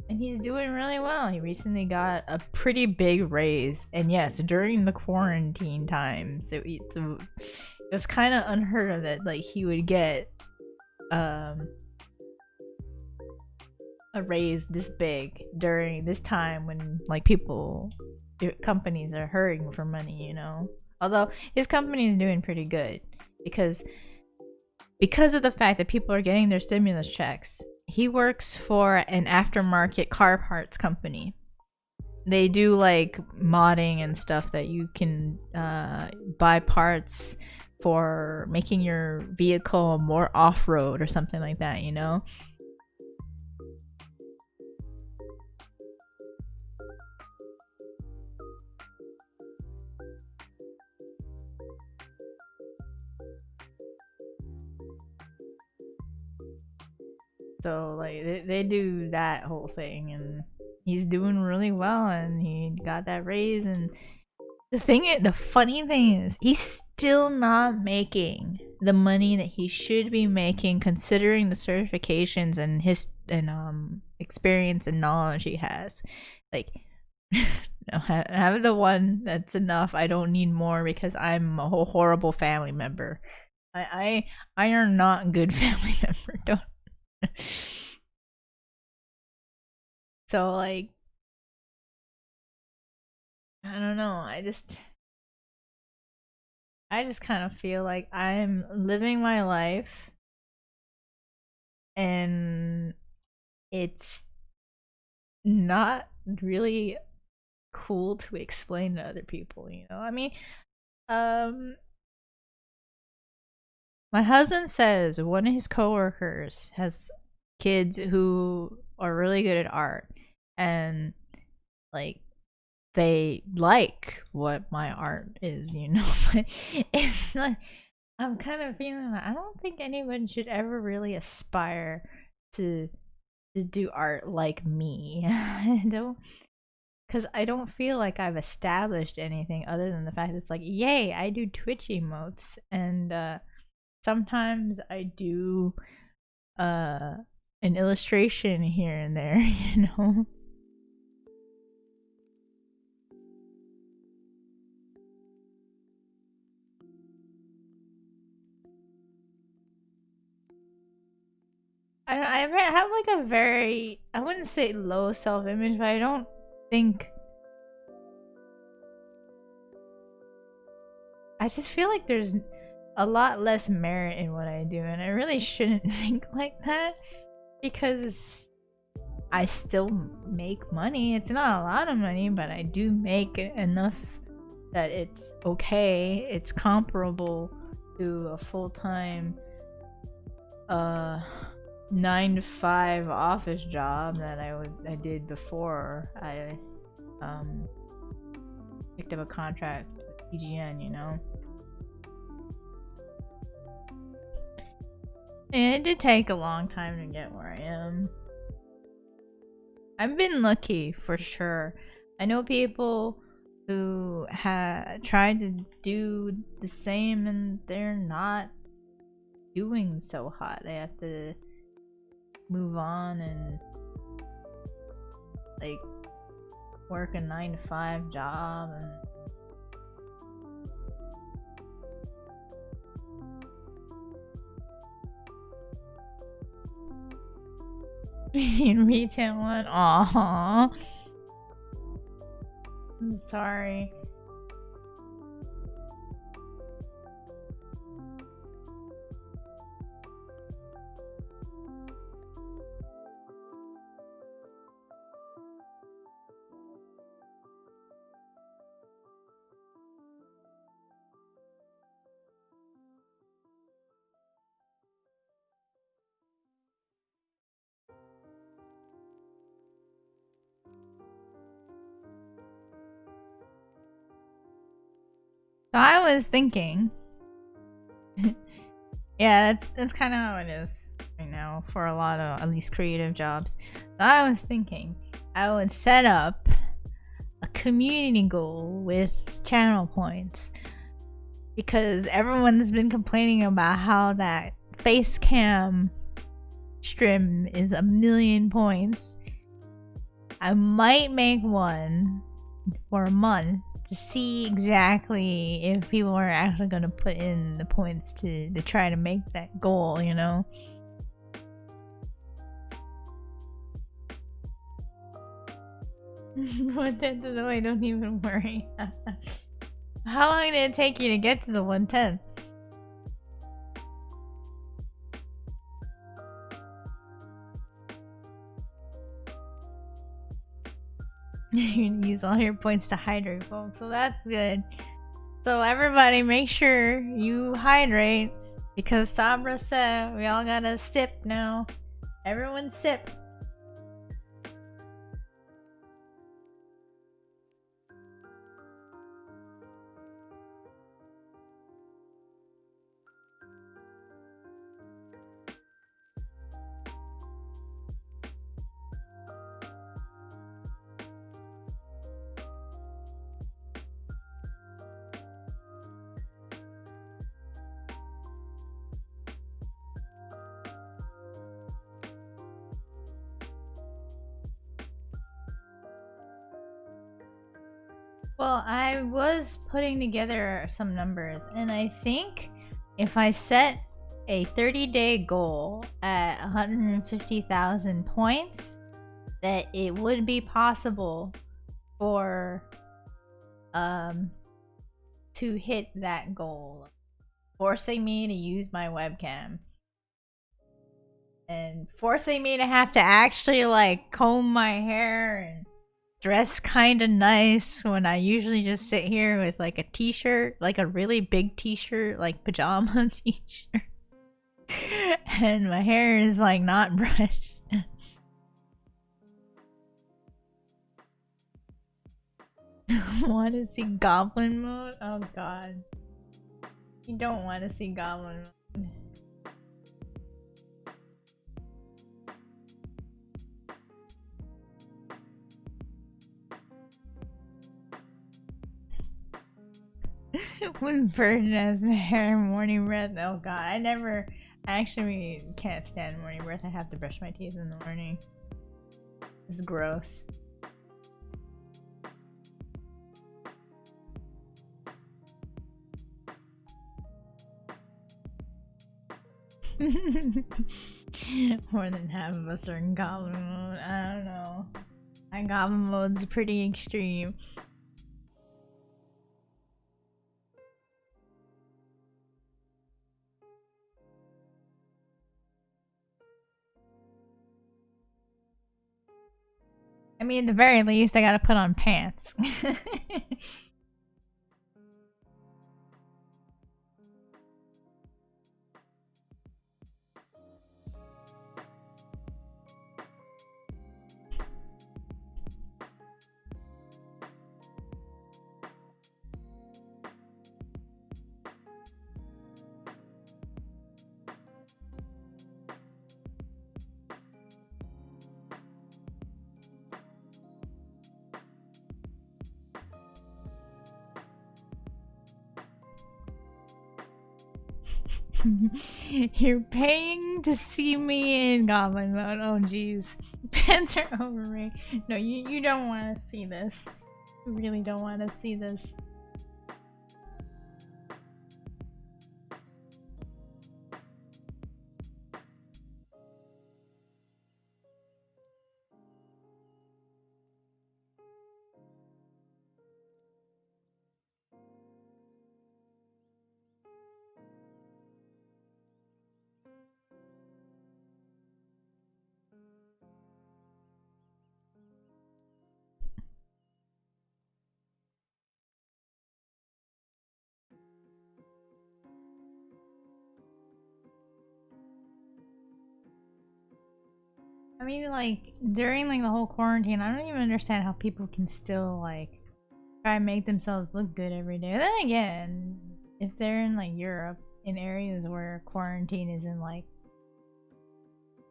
And he's doing really well. He recently got a pretty big raise, and yes, during the quarantine times, it was kind of unheard of that like he would get a raise this big during this time when like companies are hurrying for money, you know. Although his company is doing pretty good because of the fact that people are getting their stimulus checks. He works for an aftermarket car parts company. They do like modding and stuff that you can buy parts for making your vehicle more off-road or something like that, you know? So like they do that whole thing, and he's doing really well, and he got that raise. And the funny thing is, he's still not making the money that he should be making, considering the certifications and his experience and knowledge he has. Like, no, have the one that's enough. I don't need more because I'm a whole horrible family member. I are not a good family member. Don't. So like, I don't know, I just kind of feel like I'm living my life and it's not really cool to explain to other people, you know? I mean, my husband says one of his coworkers has kids who are really good at art, and like they like what my art is, you know. But it's not. I'm kind of feeling like I don't think anyone should ever really aspire to do art like me. I don't, because I don't feel like I've established anything other than the fact that it's like, yay, I do Twitch emotes, and sometimes I do an illustration here and there, you know. I have like a very, I wouldn't say low self-image, but I don't think, I just feel like there's a lot less merit in what I do, and I really shouldn't think like that because I still make money. It's not a lot of money, but I do make enough that it's okay. It's comparable to a full-time 9 to 5 office job that I did before I picked up a contract with PGN, you know. And it did take a long time to get where I am. I've been lucky for sure. I know people who have tried to do the same and they're not doing so hot. They have to move on and like work a 9 to 5 job and in retail one. Aww. I'm sorry. So I was thinking, yeah, that's kind of how it is right now for a lot of at least creative jobs. So I was thinking I would set up a community goal with channel points because everyone's been complaining about how that face cam stream is 1,000,000 points. I might make one for a month to see exactly if people are actually going to put in the points to try to make that goal, you know? What the way, don't even worry. How long did it take you to get to the 110? You're gonna use all your points to hydrate, folks, so that's good. So everybody make sure you hydrate because Sabra said we all gotta sip now. Everyone sip. Well, I was putting together some numbers, and I think if I set a 30-day goal at 150,000 points, that it would be possible for to hit that goal, forcing me to use my webcam and forcing me to have to actually like comb my hair and dress kind of nice when I usually just sit here with like a t-shirt, like a really big t-shirt, like pajama t-shirt. And my hair is like not brushed. Want to see goblin mode? Oh god. You don't want to see goblin mode. When Burden has hair, morning breath. Oh god, I actually can't stand morning breath. I have to brush my teeth in the morning. It's gross. More than half of us are in goblin mode. I don't know. My goblin mode's pretty extreme. I mean, at the very least, I gotta put on pants. You're paying to see me in goblin mode. Oh jeez. Pants are overrated. No, you don't want to see this. You really don't want to see this. I mean, like, during, like, the whole quarantine, I don't even understand how people can still, like, try and make themselves look good every day. Then again, if they're in, like, Europe, in areas where quarantine isn't, like,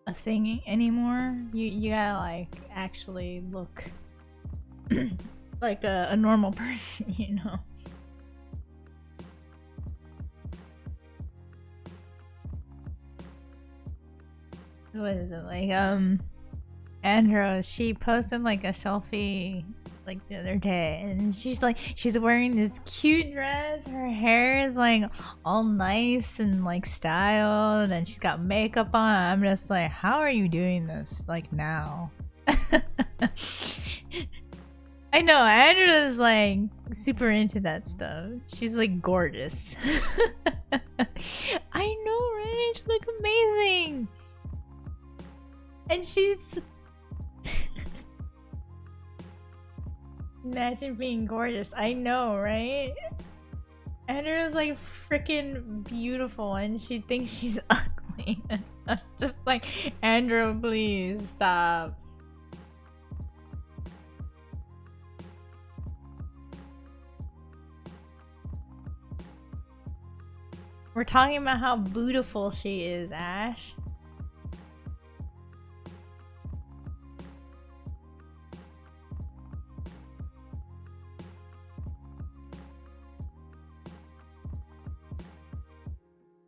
a thing anymore, you gotta, like, actually look like a normal person, you know? What is it, like, Andros, she posted, like, a selfie, like, the other day, and she's wearing this cute dress, her hair is, like, all nice and, like, styled, and she's got makeup on. I'm just like, how are you doing this, like, now? I know, Andrew's like super into that stuff. She's like gorgeous. I know, right? She look amazing. And she's imagine being gorgeous. I know, right? Andrew's like freaking beautiful and she thinks she's ugly. Just like, Andrew, please stop. We're talking about how beautiful she is, Ash.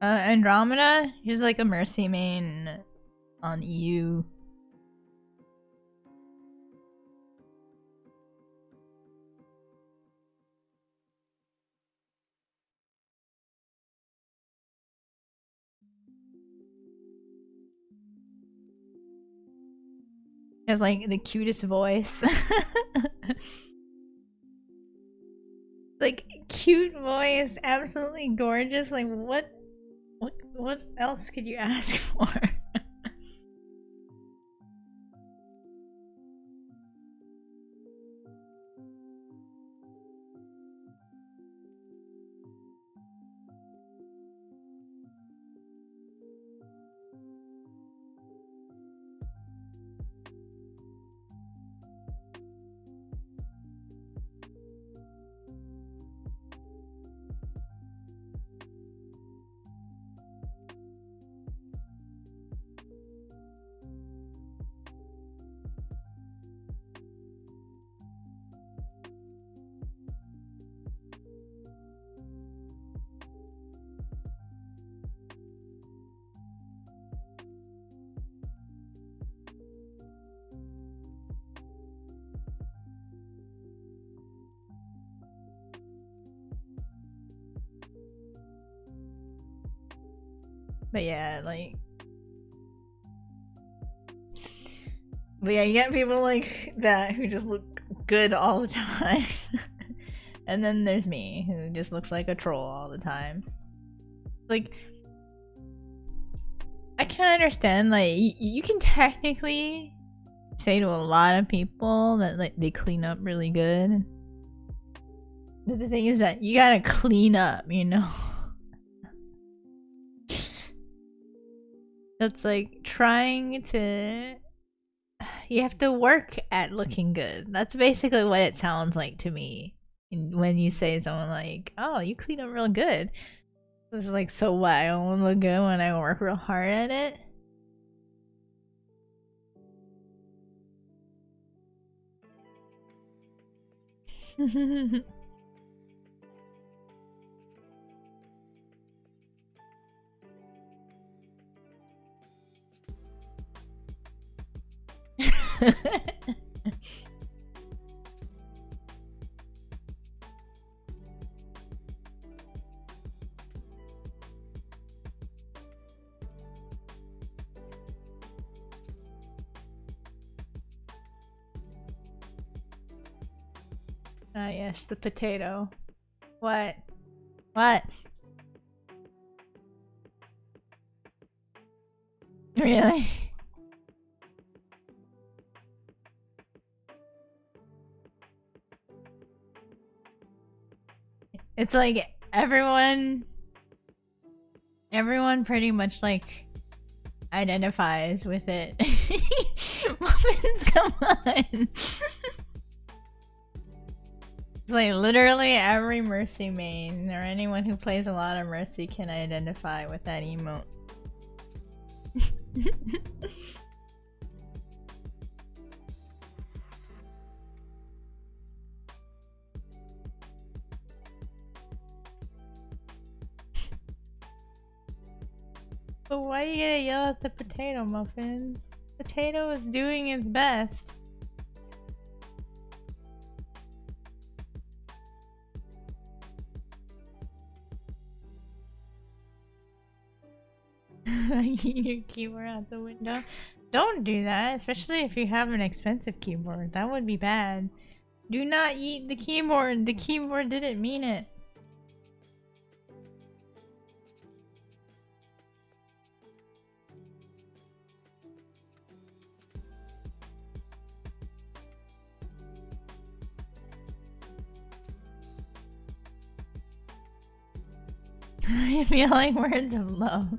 Andromeda? She's like a Mercy main on EU. She has like the cutest voice. Like cute voice, absolutely gorgeous. Like what else could you ask for? But yeah, like, but yeah, you get people like that who just look good all the time. And then there's me, who just looks like a troll all the time. Like, I can understand, like, you can technically say to a lot of people that, like, they clean up really good. But the thing is that you gotta clean up, you know? That's like trying to... You have to work at looking good. That's basically what it sounds like to me. When you say someone like, oh, you clean up real good. It's like, so what? I don't look good when I work real hard at it? Ah, yes, the potato. What? What? Really? It's like everyone pretty much like identifies with it. Muffins, come on. It's like literally every Mercy main or anyone who plays a lot of Mercy can identify with that emote. But why you gonna yell at the potato, Muffins? Potato is doing its best. Your keyboard out the window. Don't do that, especially if you have an expensive keyboard. That would be bad. Do not eat the keyboard. The keyboard didn't mean it. I feel like words of love.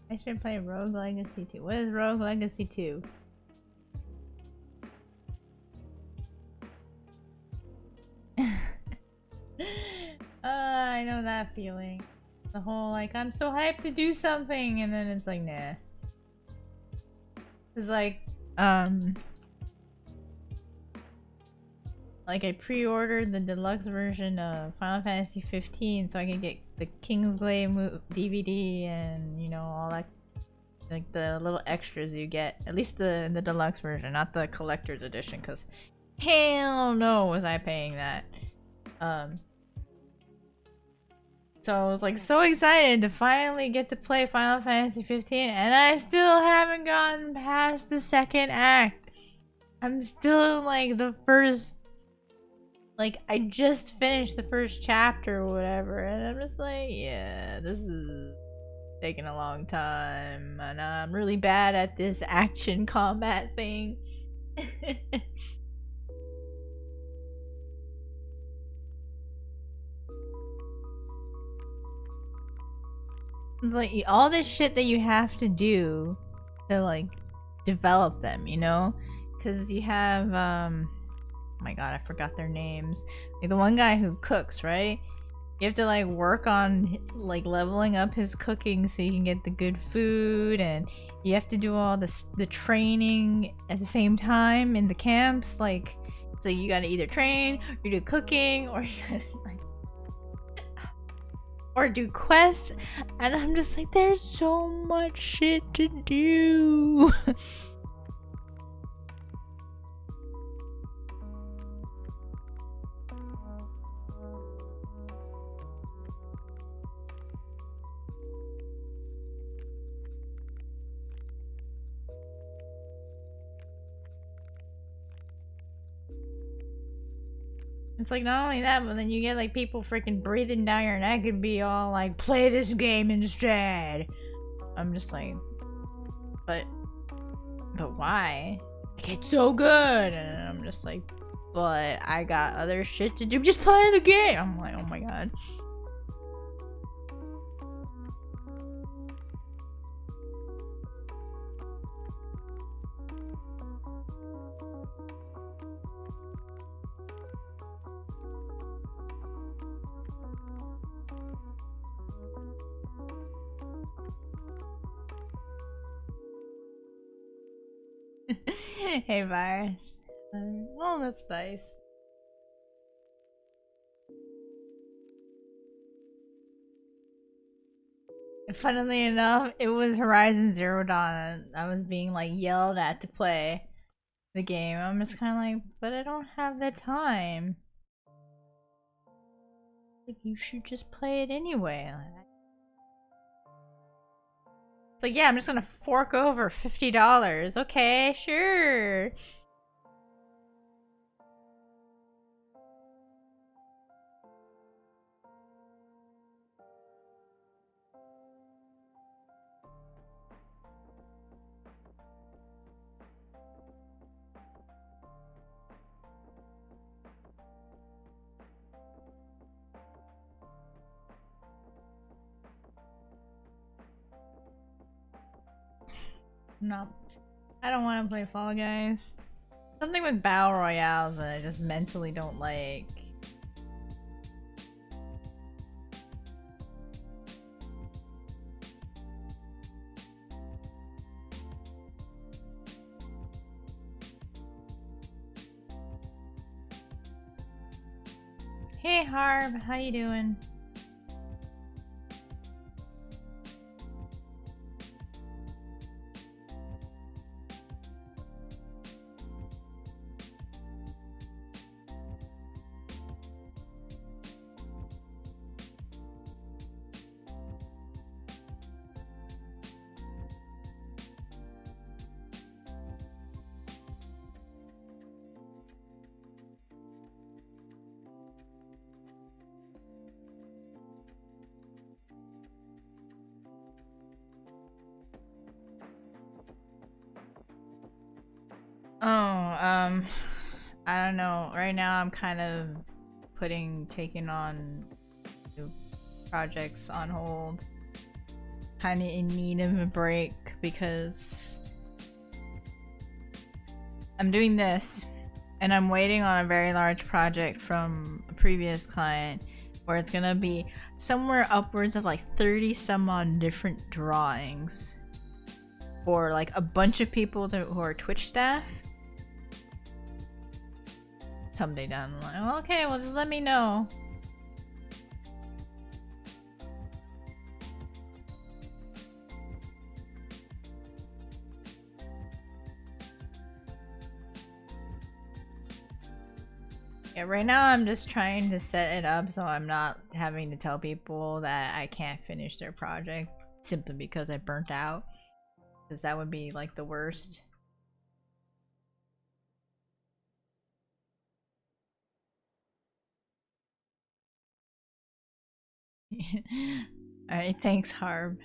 I should play Rogue Legacy 2. What is Rogue Legacy 2? I know that feeling. The whole like, I'm so hyped to do something, and then it's like, nah. It's like I pre-ordered the deluxe version of Final Fantasy 15 so I could get the Kingsglaive DVD and, you know, all that, like the little extras you get. At least the deluxe version, not the collector's edition, because hell no was I paying that. So I was like so excited to finally get to play Final Fantasy 15, and I still haven't gotten past the second act. I'm still like the first, like I just finished the first chapter or whatever, and I'm just like, yeah, this is taking a long time, and I'm really bad at this action combat thing. It's like all this shit that you have to do to like develop them, you know? Because you have oh my god, I forgot their names. Like the one guy who cooks, right? You have to like work on like leveling up his cooking so you can get the good food, and you have to do all the training at the same time in the camps. Like, so you gotta either train, or do cooking, or you gotta like, or do quests. And I'm just like, there's so much shit to do. It's like not only that, but then you get like people freaking breathing down your neck and be all like, play this game instead. I'm just like, but why? Like, it's so good. And I'm just like, but I got other shit to do. Just play the game. I'm like, oh my god. Hey, Virus. Oh, that's nice. Funnily enough, it was Horizon Zero Dawn. I was being like yelled at to play the game. I'm just kind of like, but I don't have the time. Like, you should just play it anyway. It's like, yeah, I'm just gonna fork over $50. Okay, sure. No, I don't want to play Fall Guys. Something with battle royales that I just mentally don't like. Hey Harb, how you doing? Oh, I don't know. Right now I'm kind of taking on new projects on hold. Kind of in need of a break because I'm doing this and I'm waiting on a very large project from a previous client where it's gonna be somewhere upwards of like 30 some odd different drawings for like a bunch of people who are Twitch staff. Someday down the line. Well, okay, well just let me know. Yeah, right now I'm just trying to set it up so I'm not having to tell people that I can't finish their project simply because I burnt out. Because that would be like the worst. Alright, thanks Harb.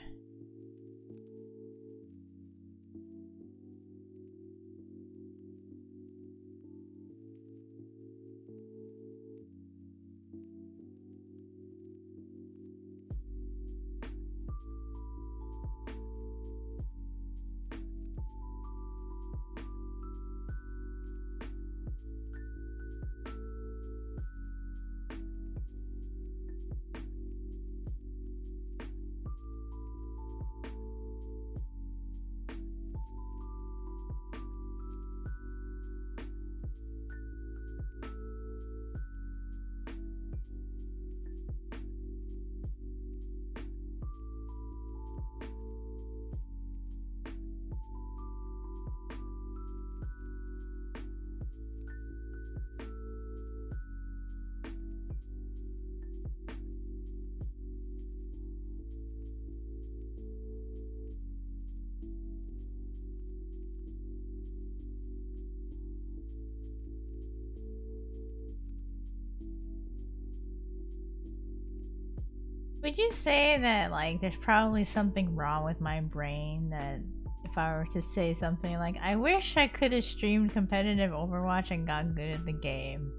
Would you say that, like, there's probably something wrong with my brain that if I were to say something like, I wish I could have streamed competitive Overwatch and got good at the game?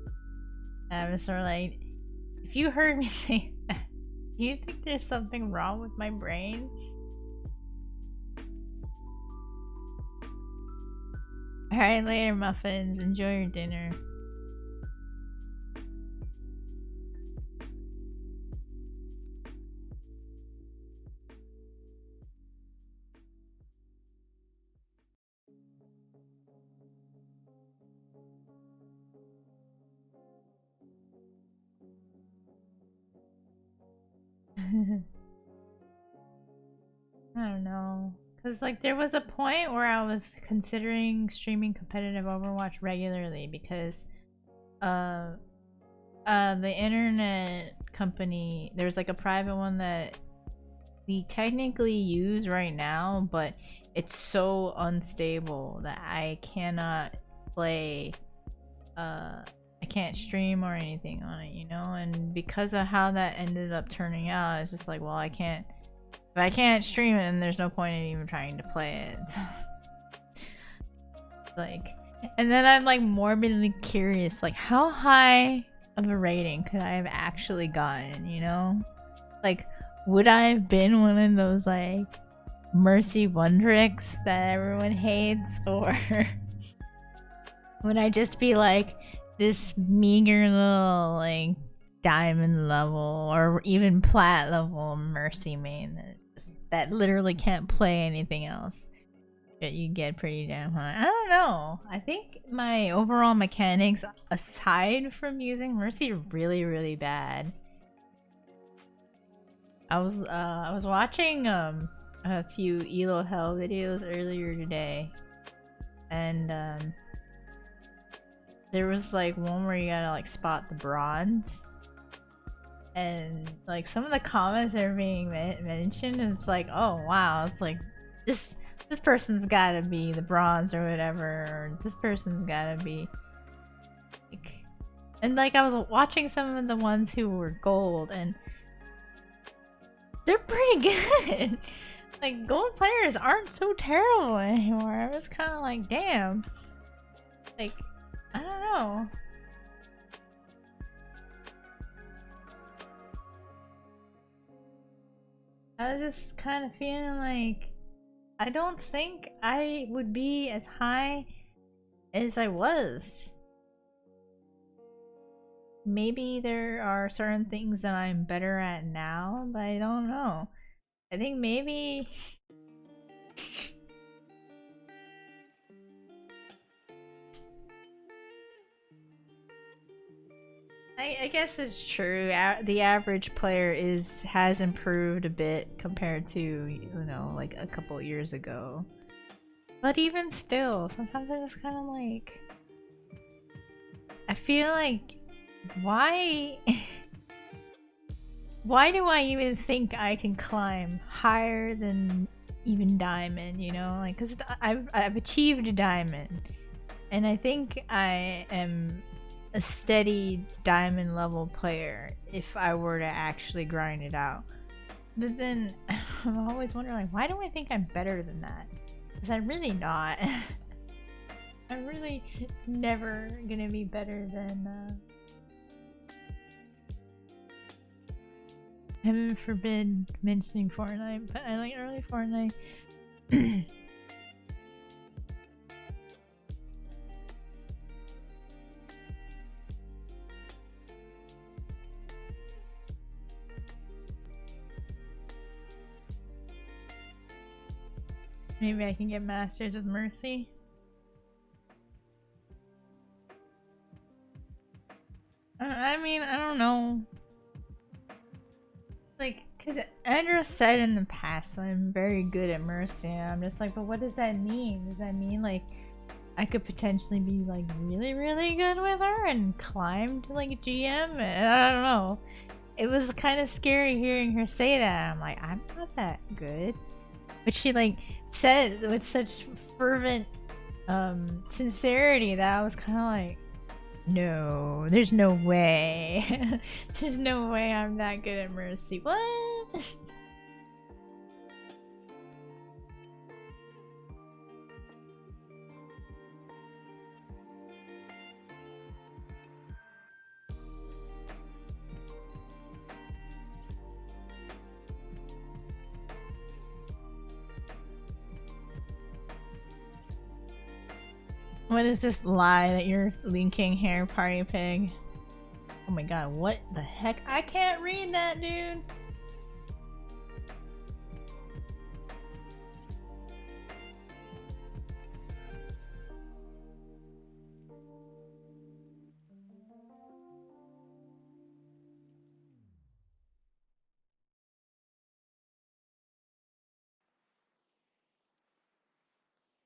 And I was sort of like, if you heard me say that, do you think there's something wrong with my brain? Alright, later, muffins. Enjoy your dinner. I don't know. Because, like, there was a point where I was considering streaming competitive Overwatch regularly because, the internet company, there's, like, a private one that we technically use right now, but it's so unstable that I cannot play, I can't stream or anything on it, you know? And because of how that ended up turning out, it's just like, well, I can't, if I can't stream it, then there's no point in even trying to play it. So, like, and then I'm like morbidly curious, like, how high of a rating could I have actually gotten, you know? Like, would I have been one of those, like, Mercy Wondricks that everyone hates? Or would I just be like this meager little, like, diamond level or even plat level Mercy main that literally can't play anything else? But you get pretty damn high. I don't know. I think my overall mechanics, aside from using Mercy, are really, really bad. I was watching a few Elo Hell videos earlier today, and there was like one where you gotta like spot the bronze, and like some of the comments that are being mentioned, it's like, oh wow, it's like this person's gotta be the bronze or whatever, or this person's gotta be like, and like I was watching some of the ones who were gold, and they're pretty good. Like, gold players aren't so terrible anymore. I was kind of like, damn. Like, I don't know. I was just kind of feeling like I don't think I would be as high as I was. Maybe there are certain things that I'm better at now, but I don't know. I think maybe I guess it's true. The average player has improved a bit compared to, you know, like a couple years ago. But even still, sometimes I just kind of like, I feel like, why why do I even think I can climb higher than even diamond, you know? Like, cuz I've achieved a diamond, and I think I am a steady diamond level player if I were to actually grind it out. But then I'm always wondering, like, why do I think I'm better than that? Because I'm really not. I'm really never gonna be better than heaven forbid mentioning Fortnite, but I like early Fortnite. Maybe I can get masters with Mercy. I mean, I don't know. Like, cause Andrew said in the past that I'm very good at Mercy, and I'm just like, but what does that mean? Does that mean like I could potentially be like really, really good with her and climb to like a GM? And I don't know. It was kind of scary hearing her say that. I'm like, I'm not that good. But she like said it with such fervent sincerity that I was kind of like, no, there's no way. There's no way I'm that good at Mercy. What? What is this lie that you're linking here, Party Pig? Oh my god, what the heck? I can't read that, dude!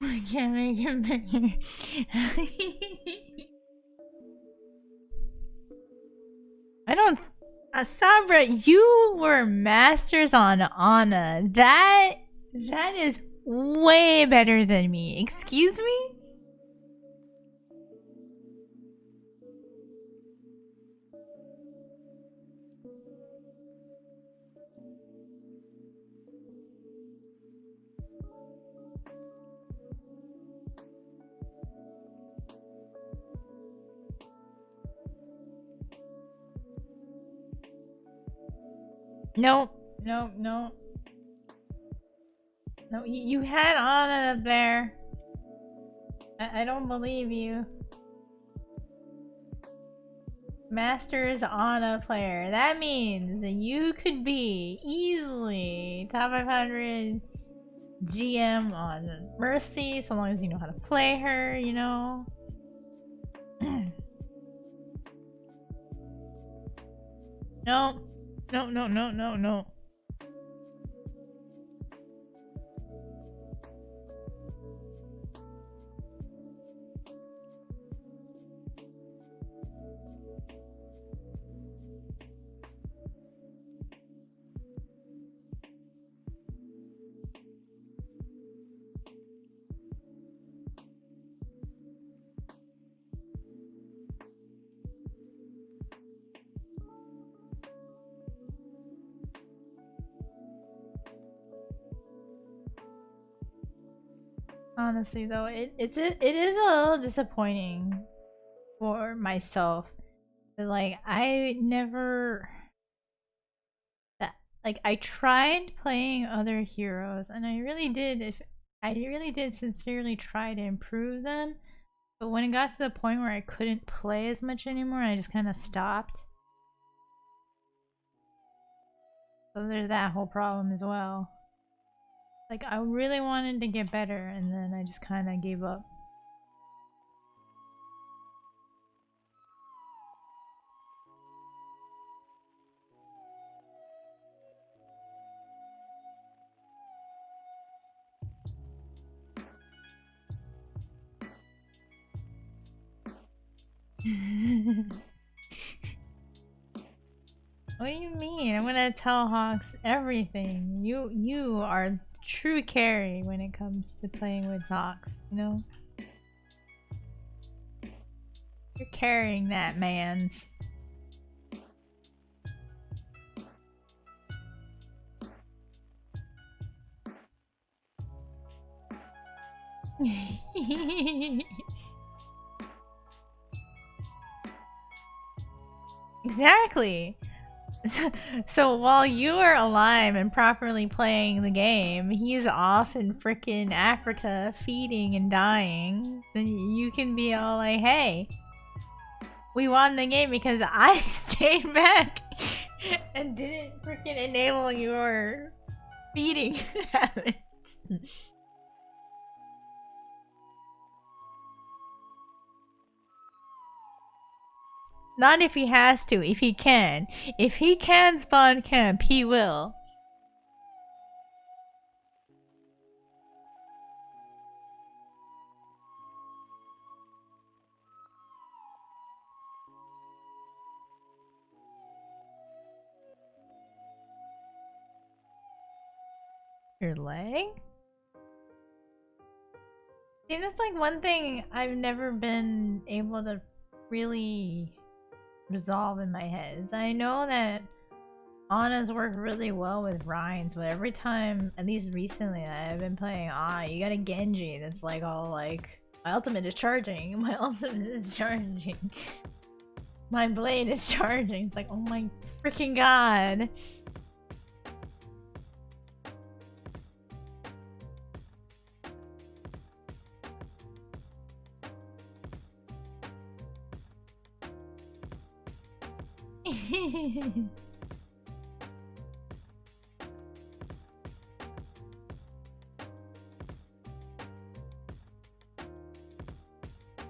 I can't make it better. I don't. Sabra, you were masters on Anna. That is way better than me. Excuse me? No, no, no. No, you had Anna up there. I don't believe you. Masters Anna player. That means that you could be easily top 500 GM on Mercy, so long as you know how to play her, you know? No. No, no, no, no, no. Honestly though, it is a little disappointing for myself. That, like, I never like I tried playing other heroes and I really did sincerely try to improve them. But when it got to the point where I couldn't play as much anymore, I just kind of stopped. So there's that whole problem as well. Like, I really wanted to get better, and then I just kind of gave up. What do you mean? I'm gonna tell Hawks everything. You are true carry when it comes to playing with Hawks, you know? You're carrying that, mans. Exactly. So while you are alive and properly playing the game, he's off in frickin' Africa feeding and dying. Then you can be all like, hey, we won the game because I stayed back and didn't frickin' enable your feeding habits. Not if he has to, if he can. If he can spawn camp, he will. Your leg? See, that's like one thing I've never been able to really resolve in my head. Is I know that Ana's worked really well with Rhines, but every time, at least recently, that I've been playing Ana, you got a Genji that's like all like, my ultimate is charging, my ultimate is charging, my blade is charging. It's like, oh my freaking god.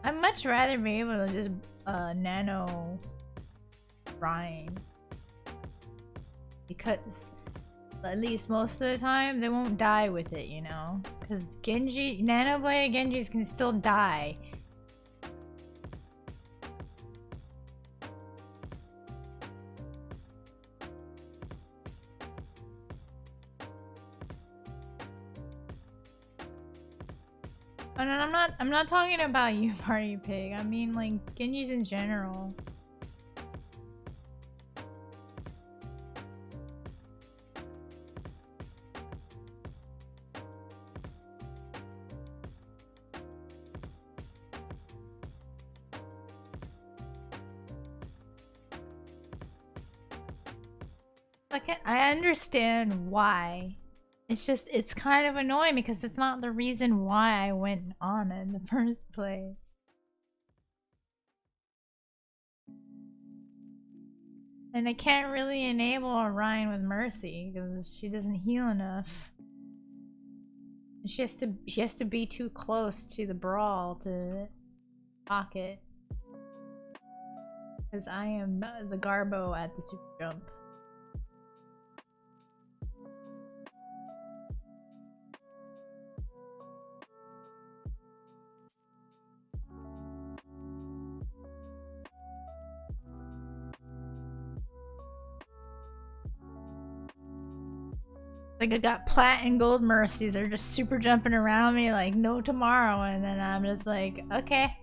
I'd much rather be able to just nano Rhine, because at least most of the time they won't die with it, you know? Because Genji, nano blade Genjis can still die. And I'm not talking about you, Party Pig. I mean like Genjis in general. Like, I understand why. It's just, it's kind of annoying because it's not the reason why I went on in the first place. And I can't really enable Orion with Mercy because she doesn't heal enough. And she has to be too close to the brawl to pocket. Because I am the Garbo at the super jump. Like, I got plat and gold mercies. They're just super jumping around me like no tomorrow, and then I'm just like, okay.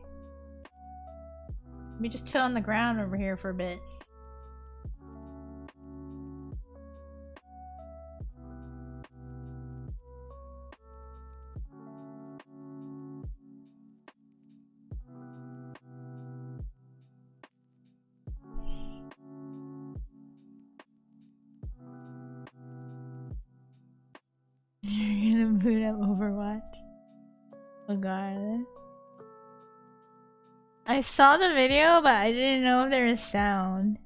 Let me just chill on the ground over here for a bit. You're gonna boot up Overwatch? Oh god. I saw the video, but I didn't know if there was sound.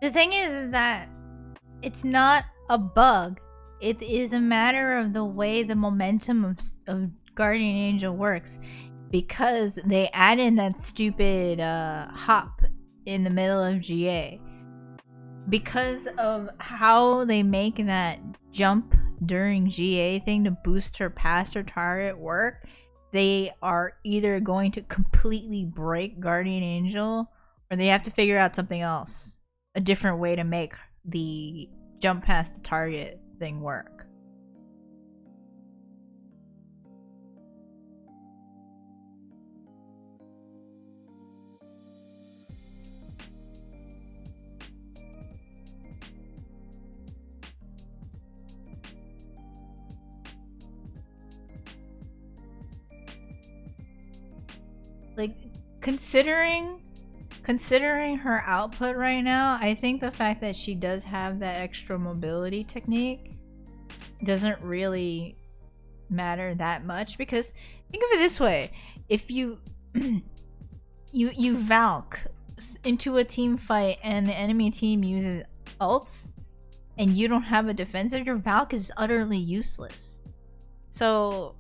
The thing is that it's not a bug. It is a matter of the way the momentum of Guardian Angel works. Because they add in that stupid hop in the middle of GA. Because of how they make that jump during GA thing to boost her past her target work, they are either going to completely break Guardian Angel, or they have to figure out something else. A different way to make the jump past the target thing work. Like, considering her output right now, I think the fact that she does have that extra mobility technique doesn't really matter that much, because think of it this way: if you you Valk into a team fight and the enemy team uses ults and you don't have a defensive, your Valk is utterly useless. So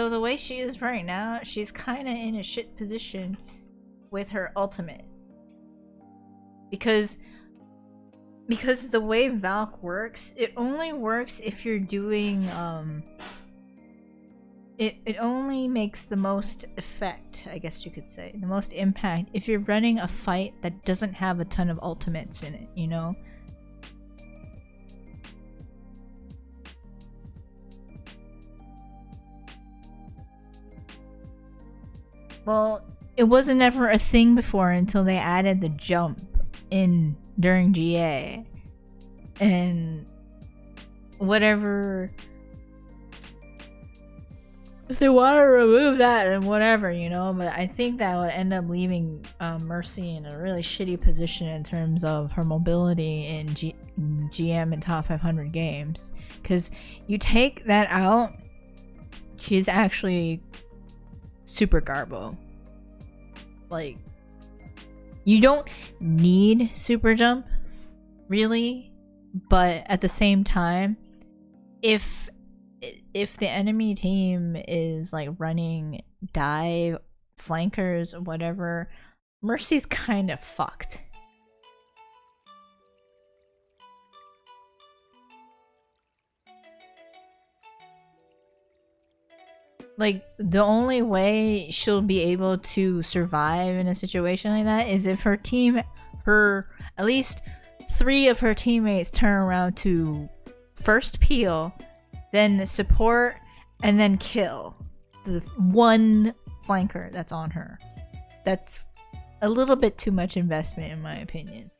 the way she is right now, she's kind of in a shit position with her ultimate. because the way Valk works, it only works if you're doing it only makes the most effect, I guess you could say, the most impact if you're running a fight that doesn't have a ton of ultimates in it, you know? Well, it wasn't ever a thing before until they added the jump in during GA. And whatever, if they want to remove that, and whatever, you know, but I think that would end up leaving Mercy in a really shitty position in terms of her mobility in GM and top 500 games. Because you take that out, she's actually super garbo. Like, you don't need super jump, really, but at the same time, if the enemy team is like running dive, flankers, whatever, Mercy's kind of fucked. Like, the only way she'll be able to survive in a situation like that is if at least 3 of her teammates turn around to first peel, then support, and then kill the one flanker that's on her. That's a little bit too much investment, in my opinion.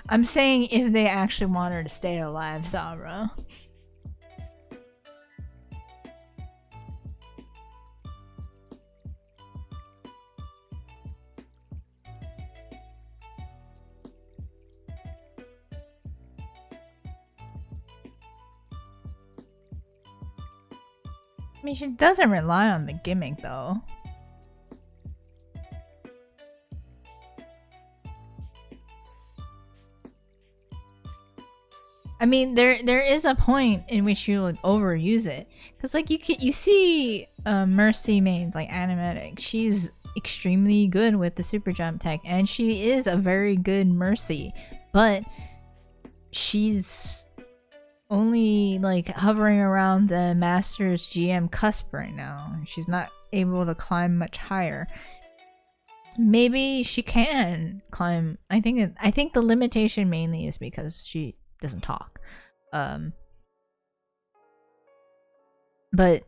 I'm saying if they actually want her to stay alive, Zara. I mean, she doesn't rely on the gimmick, though. I mean, there is a point in which you like overuse it, because like you see Mercy mains like Animatic. She's extremely good with the super jump tech, and she is a very good Mercy, but she's only like hovering around the Masters GM cusp right now. She's not able to climb much higher. Maybe she can climb. I think the limitation mainly is because she doesn't talk. But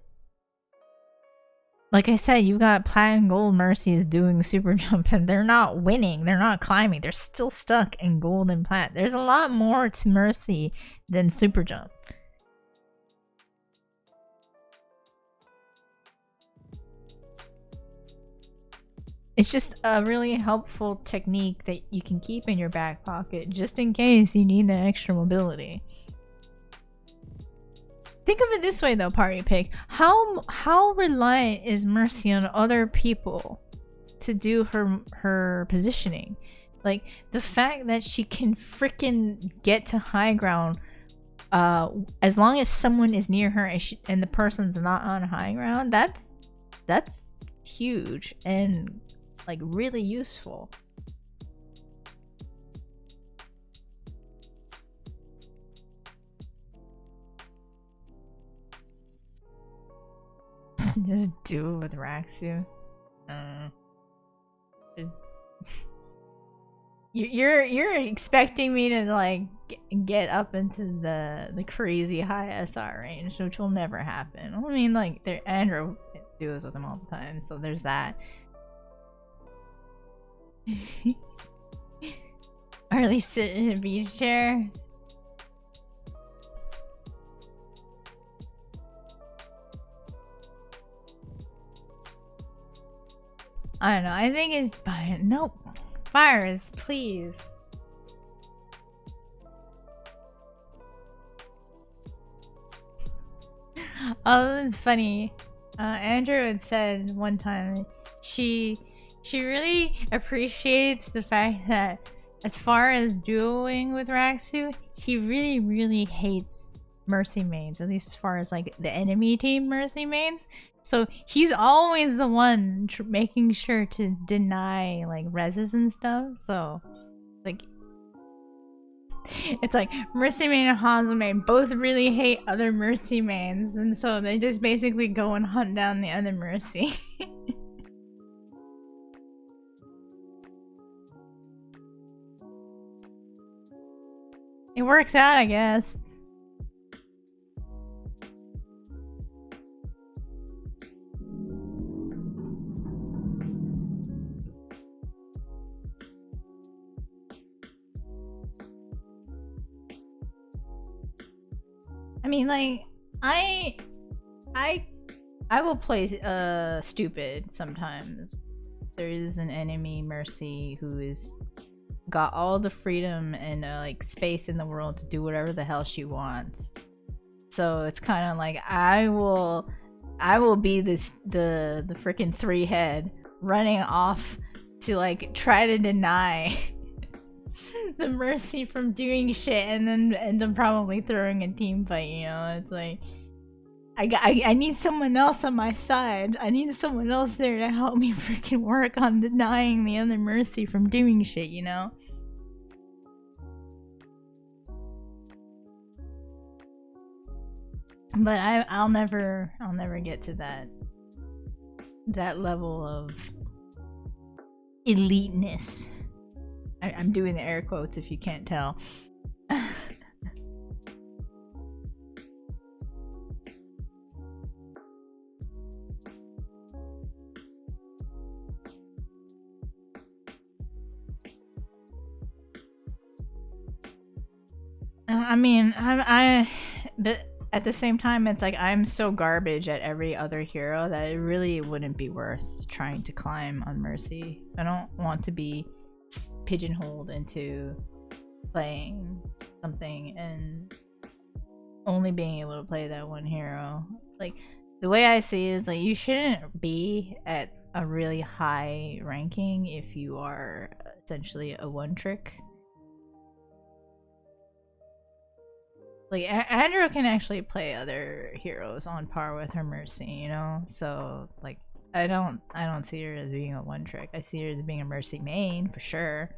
like I said, you got Plat and Gold Mercies doing super jump, and they're not winning. They're not climbing. They're still stuck in Gold and Plat. There's a lot more to Mercy than super jump. It's just a really helpful technique that you can keep in your back pocket just in case you need that extra mobility. Think of it this way though, Party Pig. How reliant is Mercy on other people to do her positioning? Like, the fact that she can freaking get to high ground as long as someone is near her and the person's not on high ground, that's huge and like really useful. Just do it with Raxu. You're expecting me to like get up into the crazy high SR range, which will never happen. I mean, like, Andrew duos with them all the time, so there's that. Or at least sit in a beach chair. I don't know. I think it's nope. Fires, please. Oh, that's funny. Andrew had said one time she really appreciates the fact that as far as dueling with Raksu, he really, really hates Mercy mains, at least as far as like the enemy team Mercy mains. So he's always the one making sure to deny like reses and stuff. So like it's like Mercy main and Hanzo main both really hate other Mercy mains, and so they just basically go and hunt down the other Mercy. It works out, I guess. I mean, like, I will play stupid sometimes. There is an enemy Mercy who is got all the freedom and like space in the world to do whatever the hell she wants. So it's kind of like I will be the freaking 3-head running off to like try to deny the Mercy from doing shit, and then end up probably throwing a team fight. You know, it's like I need someone else on my side. I need someone else there to help me freaking work on denying the other Mercy from doing shit, you know? But I'll never get to that level of eliteness. I'm doing the air quotes if you can't tell. I mean, but at the same time, it's like I'm so garbage at every other hero that it really wouldn't be worth trying to climb on Mercy. I don't want to be pigeonholed into playing something and only being able to play that one hero. Like, the way I see it is like you shouldn't be at a really high ranking if you are essentially a one trick. Like Andrew can actually play other heroes on par with her Mercy, you know? So like I don't see her as being a one trick. I see her as being a Mercy main for sure.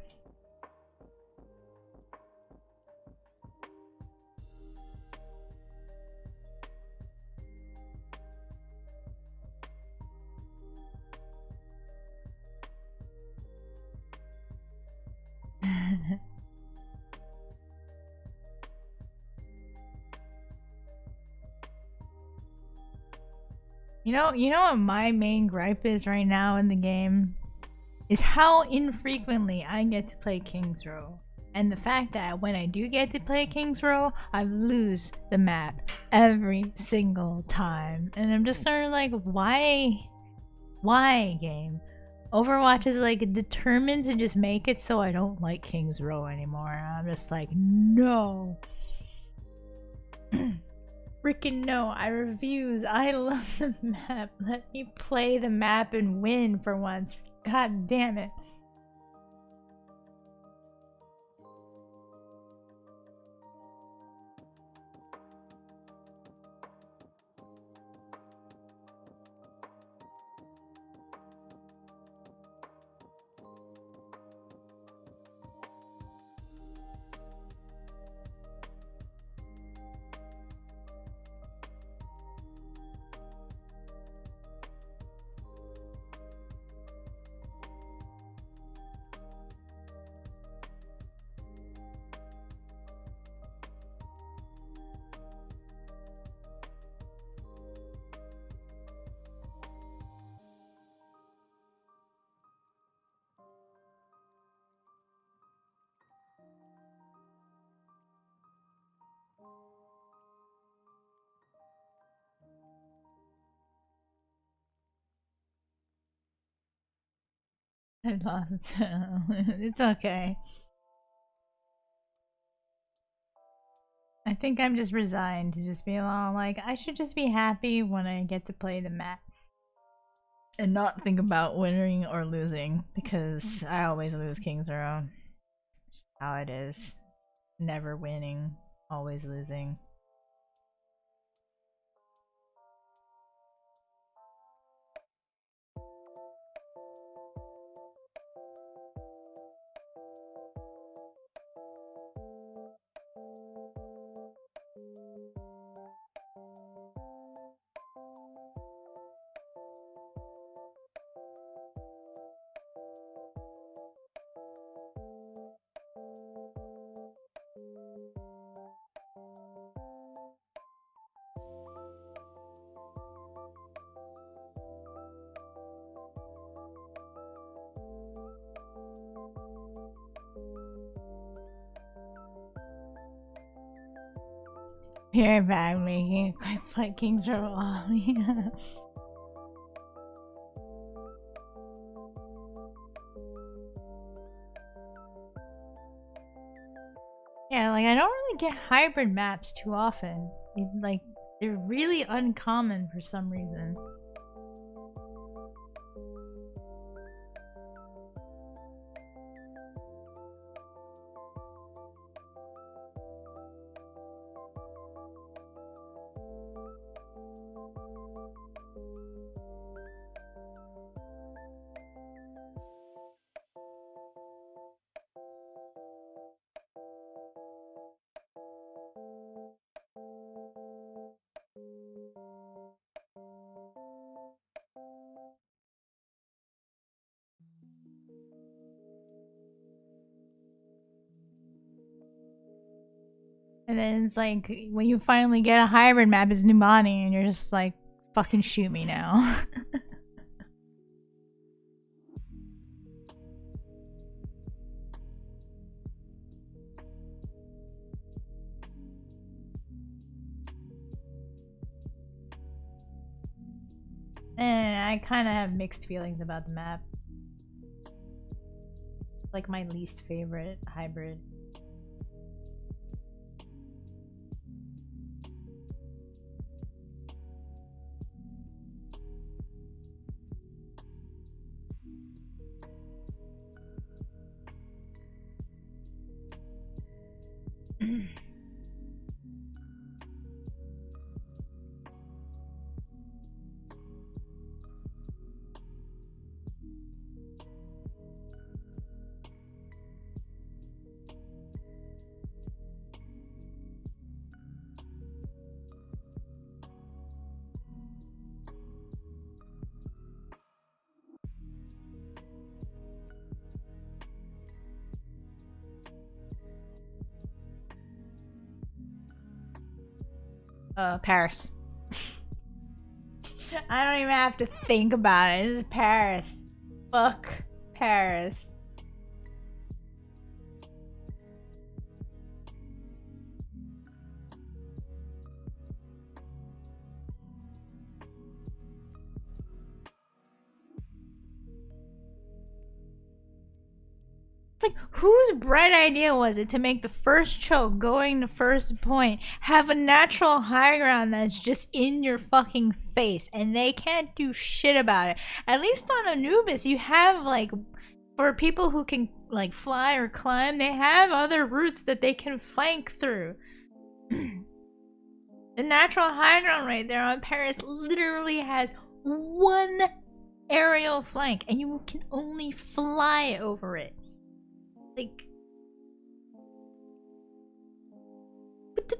You know what my main gripe is right now in the game? Is how infrequently I get to play King's Row. And the fact that when I do get to play King's Row, I lose the map every single time. And I'm just sort of like, why? Why, game? Overwatch is like determined to just make it so I don't like King's Row anymore. I'm just like, no. Freaking no, I refuse. I love the map. Let me play the map and win for once. God damn it. I lost. It's okay. I think I'm just resigned to just be along. Like, I should just be happy when I get to play the map. And not think about winning or losing. Because I always lose King's Row. It's how it is. Never winning, always losing. You're back making a quick play Kings for Wally. Yeah, like I don't really get hybrid maps too often. Like they're really uncommon for some reason. And then it's like when you finally get a hybrid map, it's Numani, and you're just like, fucking shoot me now. And I kind of have mixed feelings about the map. It's like my least favorite hybrid. Paris. I don't even have to think about it. It's Paris. Fuck Paris. It's like, whose bright idea was it to make the first choke going to first point have a natural high ground that's just in your fucking face and they can't do shit about it? At least on Anubis, you have, like, for people who can, like, fly or climb, they have other routes that they can flank through. The natural high ground right there on Paris literally has one aerial flank and you can only fly over it. Like, what the?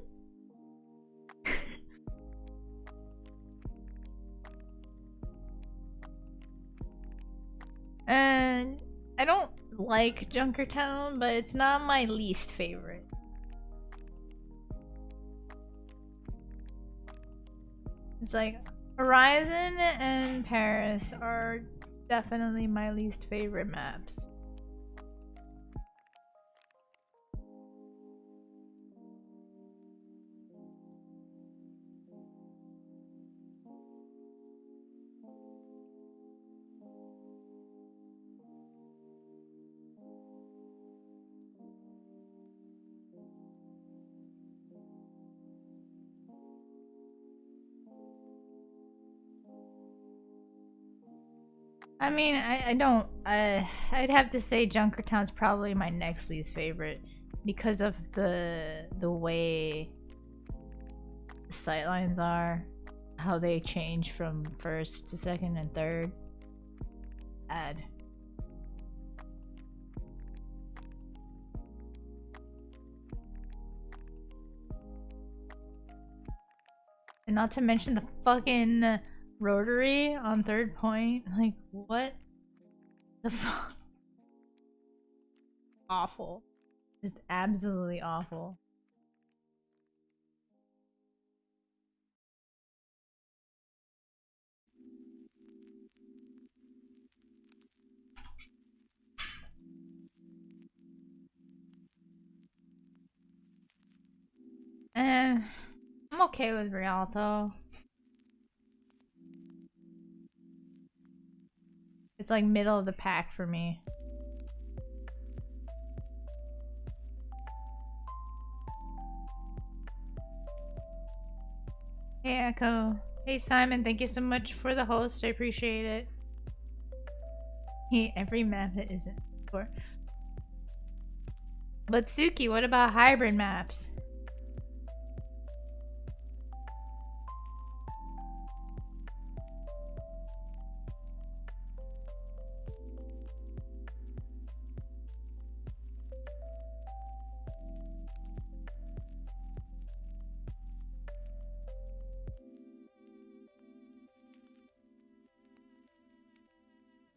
And I don't like Junkertown, but it's not my least favorite. It's like Horizon and Paris are definitely my least favorite maps. I mean, I don't I'd have to say Junkertown's probably my next least favorite because of the way the sightlines are, how they change from first to second and third. Add. And not to mention the fucking rotary on third point. Like, what the fuck? Awful. Just absolutely awful. I'm okay with Rialto. It's like middle of the pack for me. Hey Echo. Hey Simon, thank you so much for the host. I appreciate it. Hey, every map that isn't for. But Suki, what about hybrid maps?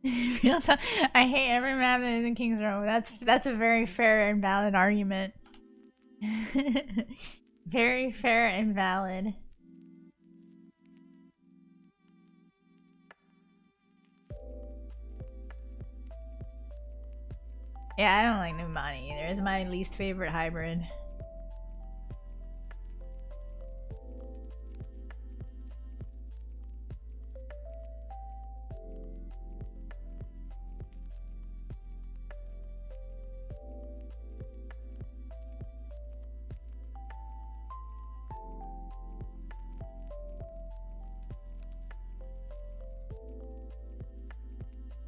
Real time. I hate every map that isn't King's Row. That's a very fair and valid argument. Very fair and valid. Yeah, I don't like Numani either. It's my least favorite hybrid.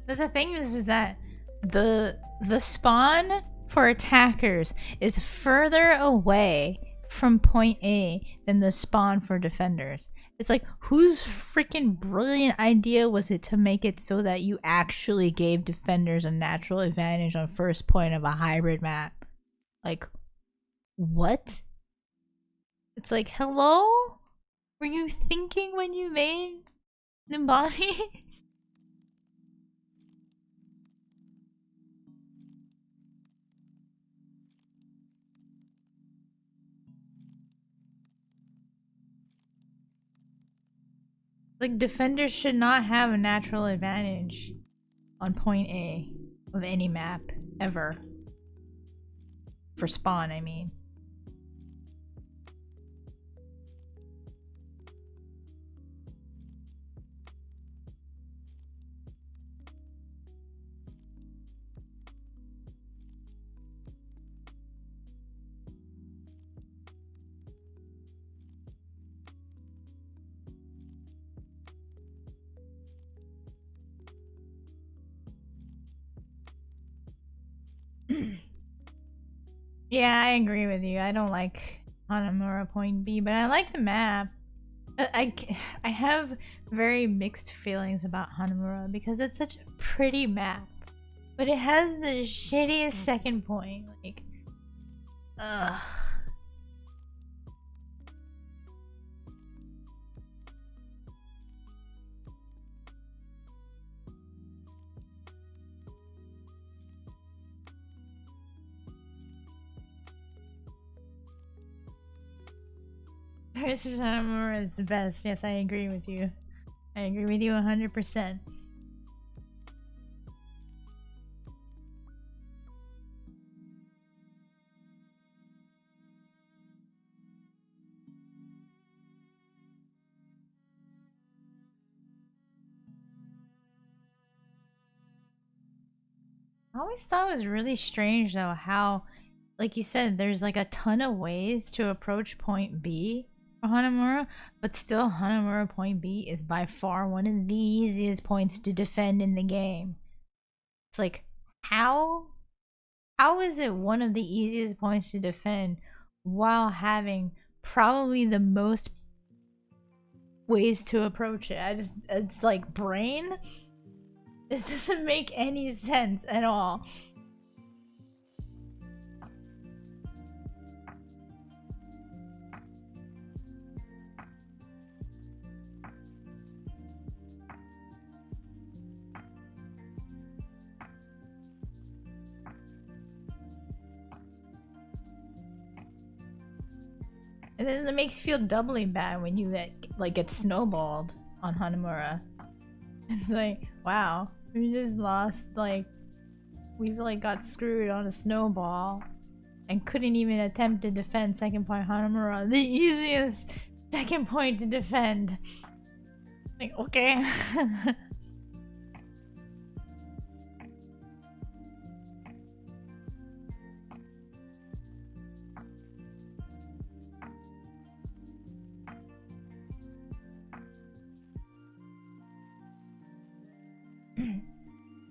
But the thing is that the spawn for attackers is further away from point A than the spawn for defenders. It's like, whose freaking brilliant idea was it to make it so that you actually gave defenders a natural advantage on first point of a hybrid map? Like, what? It's like, hello? Were you thinking when you made Nimbani? Like, defenders should not have a natural advantage on point A of any map, ever. For spawn, I mean. Yeah, I agree with you. I don't like Hanamura Point B, but I like the map. I have very mixed feelings about Hanamura because it's such a pretty map. But it has the shittiest second point. Like, ugh. Paris Hanamura is the best. Yes, I agree with you. I agree with you 100%. I always thought it was really strange though how, like you said, there's like a ton of ways to approach point B for Hanamura, but still Hanamura point B is by far one of the easiest points to defend in the game. It's like, how is it one of the easiest points to defend while having probably the most ways to approach it? It's like brain. It doesn't make any sense at all. And then it makes you feel doubly bad when you get snowballed on Hanamura. It's like, wow, we just lost, we've got screwed on a snowball and couldn't even attempt to defend second point Hanamura, the easiest second point to defend. Like, okay.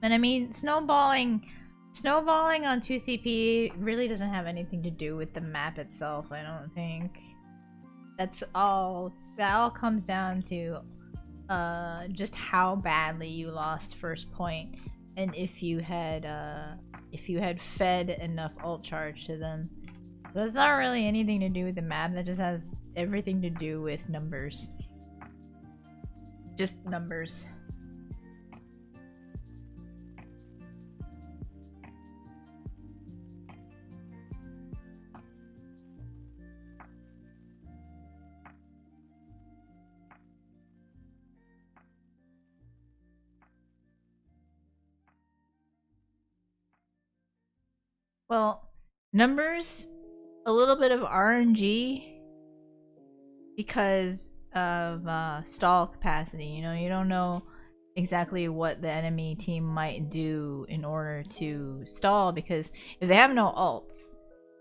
And I mean, snowballing on 2CP really doesn't have anything to do with the map itself, I don't think. That all comes down to just how badly you lost first point, and if you had fed enough ult charge to them. That's not really anything to do with the map, that just has everything to do with numbers. Just numbers. Well, numbers, a little bit of RNG because of stall capacity. You know, you don't know exactly what the enemy team might do in order to stall, because if they have no ults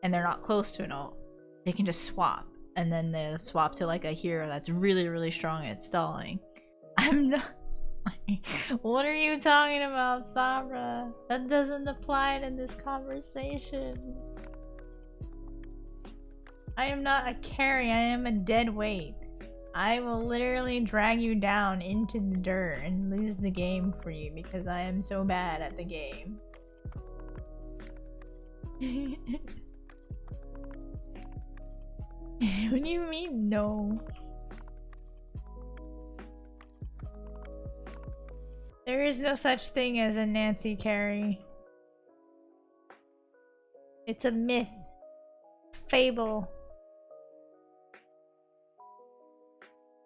and they're not close to an ult, they can just swap, and then they'll swap to like a hero that's really, really strong at stalling. I'm not... What are you talking about, Sabra? That doesn't apply to this conversation. I am not a carry, I am a dead weight. I will literally drag you down into the dirt and lose the game for you because I am so bad at the game. What do you mean, no? There is no such thing as a Nancy carry. It's a myth. Fable.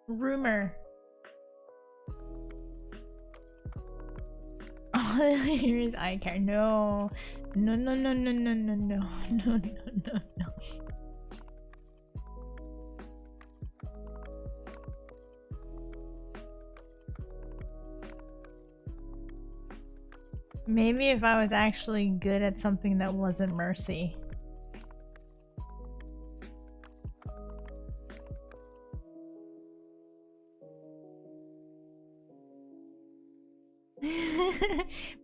Rumor. All here is I care. No. No, no, no, no, no, no, no. No, no, no, no. Maybe if I was actually good at something that wasn't Mercy.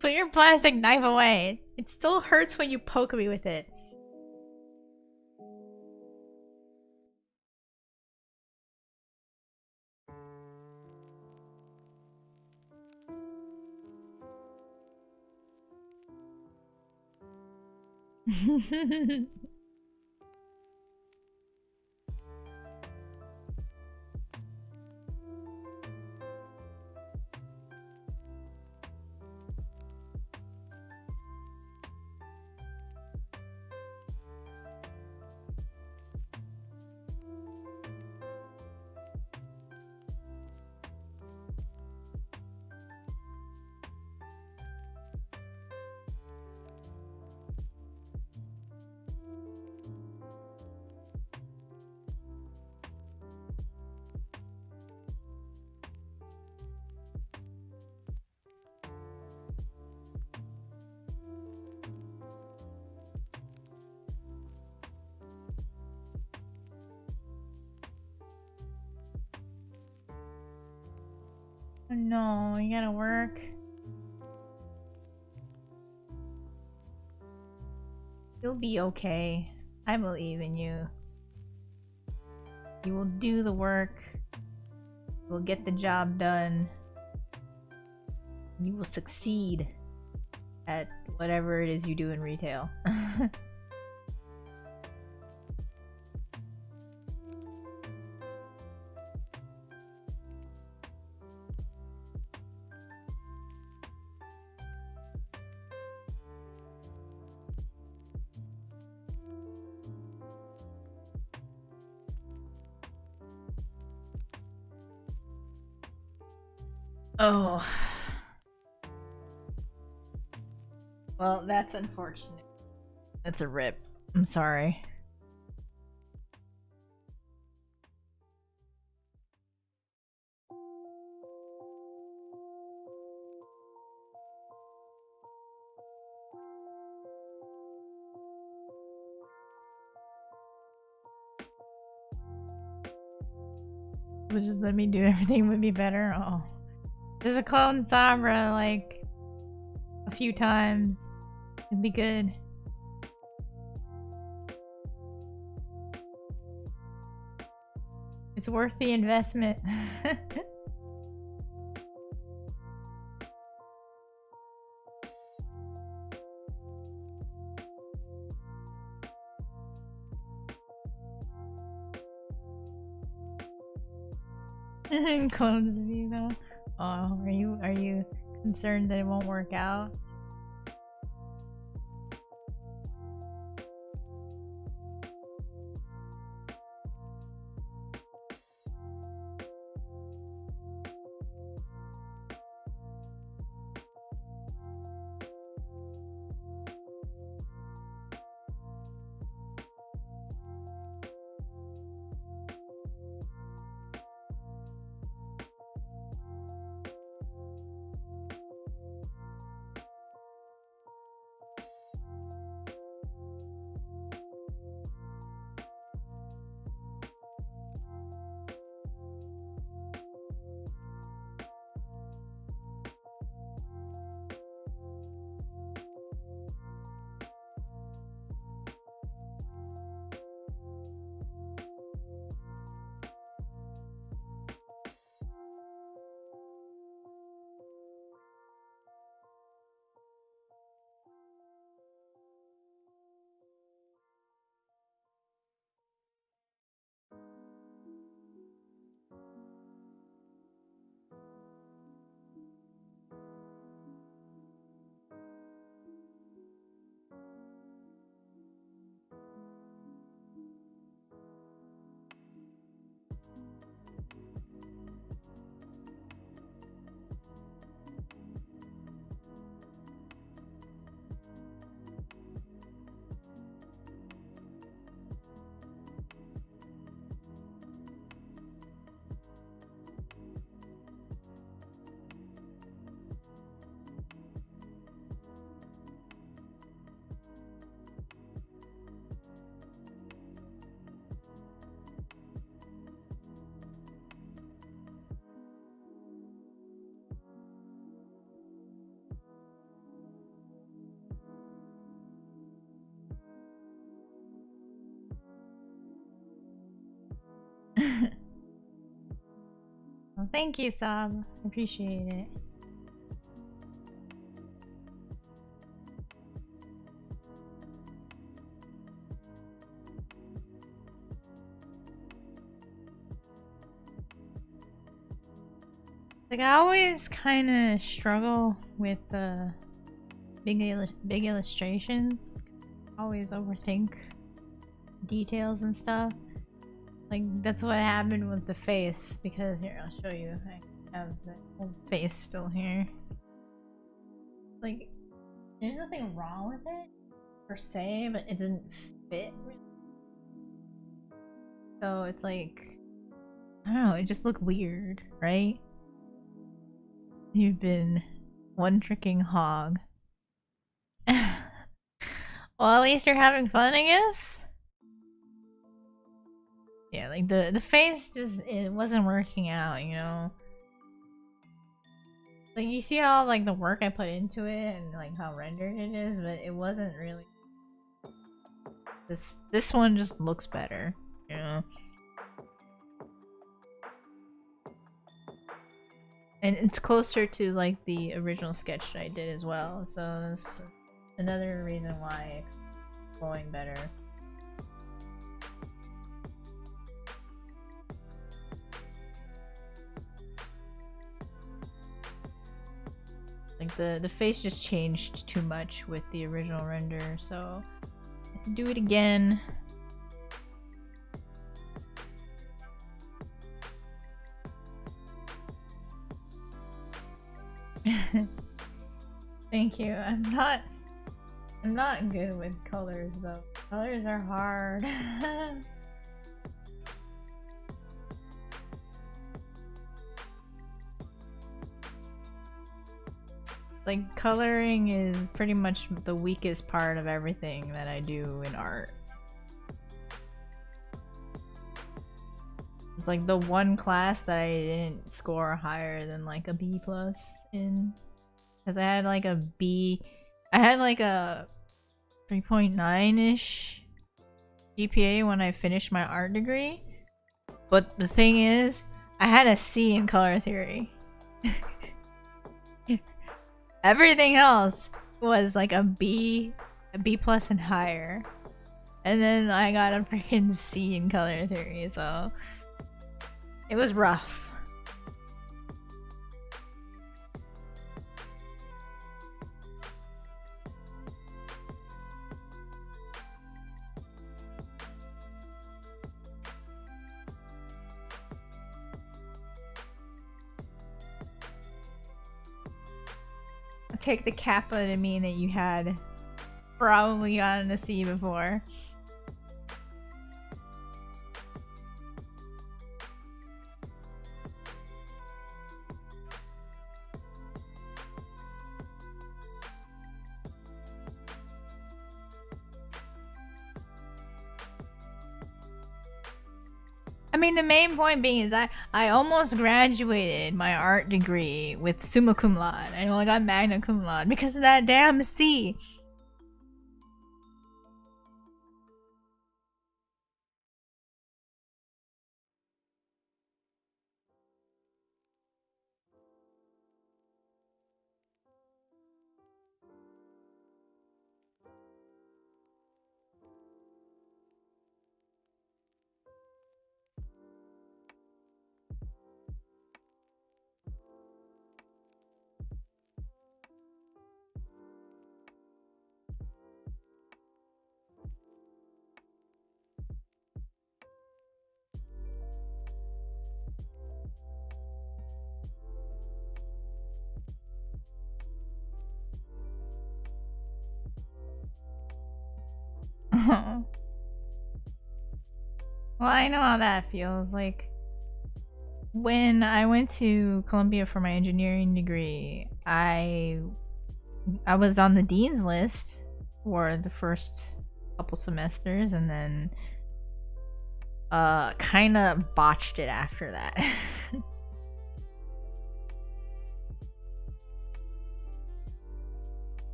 Put your plastic knife away. It still hurts when you poke me with it. Oh no, you gotta work. You'll be okay. I believe in you. You will do the work. You will get the job done. You will succeed at whatever it is you do in retail. Oh. Well, that's unfortunate. That's a rip. I'm sorry. Would just let me do everything would be better. Oh. There's a clone Sabra like a few times. It'd be good. It's worth the investment. Clones of you though. Oh, are you concerned that it won't work out? Well, thank you, Sab. Appreciate it. Like, I always kind of struggle with the big illustrations. I always overthink details and stuff. Like, that's what happened with the face, because here, I'll show you. I have the whole face still here. Like, there's nothing wrong with it, per se, but it didn't fit really. So it's like, I don't know, it just looked weird, right? You've been one-tricking hog. Well, at least you're having fun, I guess? Yeah, like the face just, it wasn't working out, you know? Like, you see how, like, the work I put into it and, like, how rendered it is, but it wasn't really This one just looks better, you know. And it's closer to like the original sketch that I did as well, so that's another reason why it's flowing better. Like the face just changed too much with the original render, so I have to do it again. Thank you. I'm not good with colors though. Colors are hard. Like, coloring is pretty much the weakest part of everything that I do in art. It's like the one class that I didn't score higher than like a B+ in. Because I had like a B. I had like a 3.9-ish GPA when I finished my art degree. But the thing is, I had a C in color theory. Everything else was like a B plus and higher. And then I got a freaking C in color theory, so it was rough. Take the kappa to mean that you had probably gotten a C before. I mean, the main point being is I almost graduated my art degree with summa cum laude. I only got magna cum laude because of that damn C. Well, I know how that feels. Like, when I went to Columbia for my engineering degree, I was on the dean's list for the first couple semesters, and then kind of botched it after that.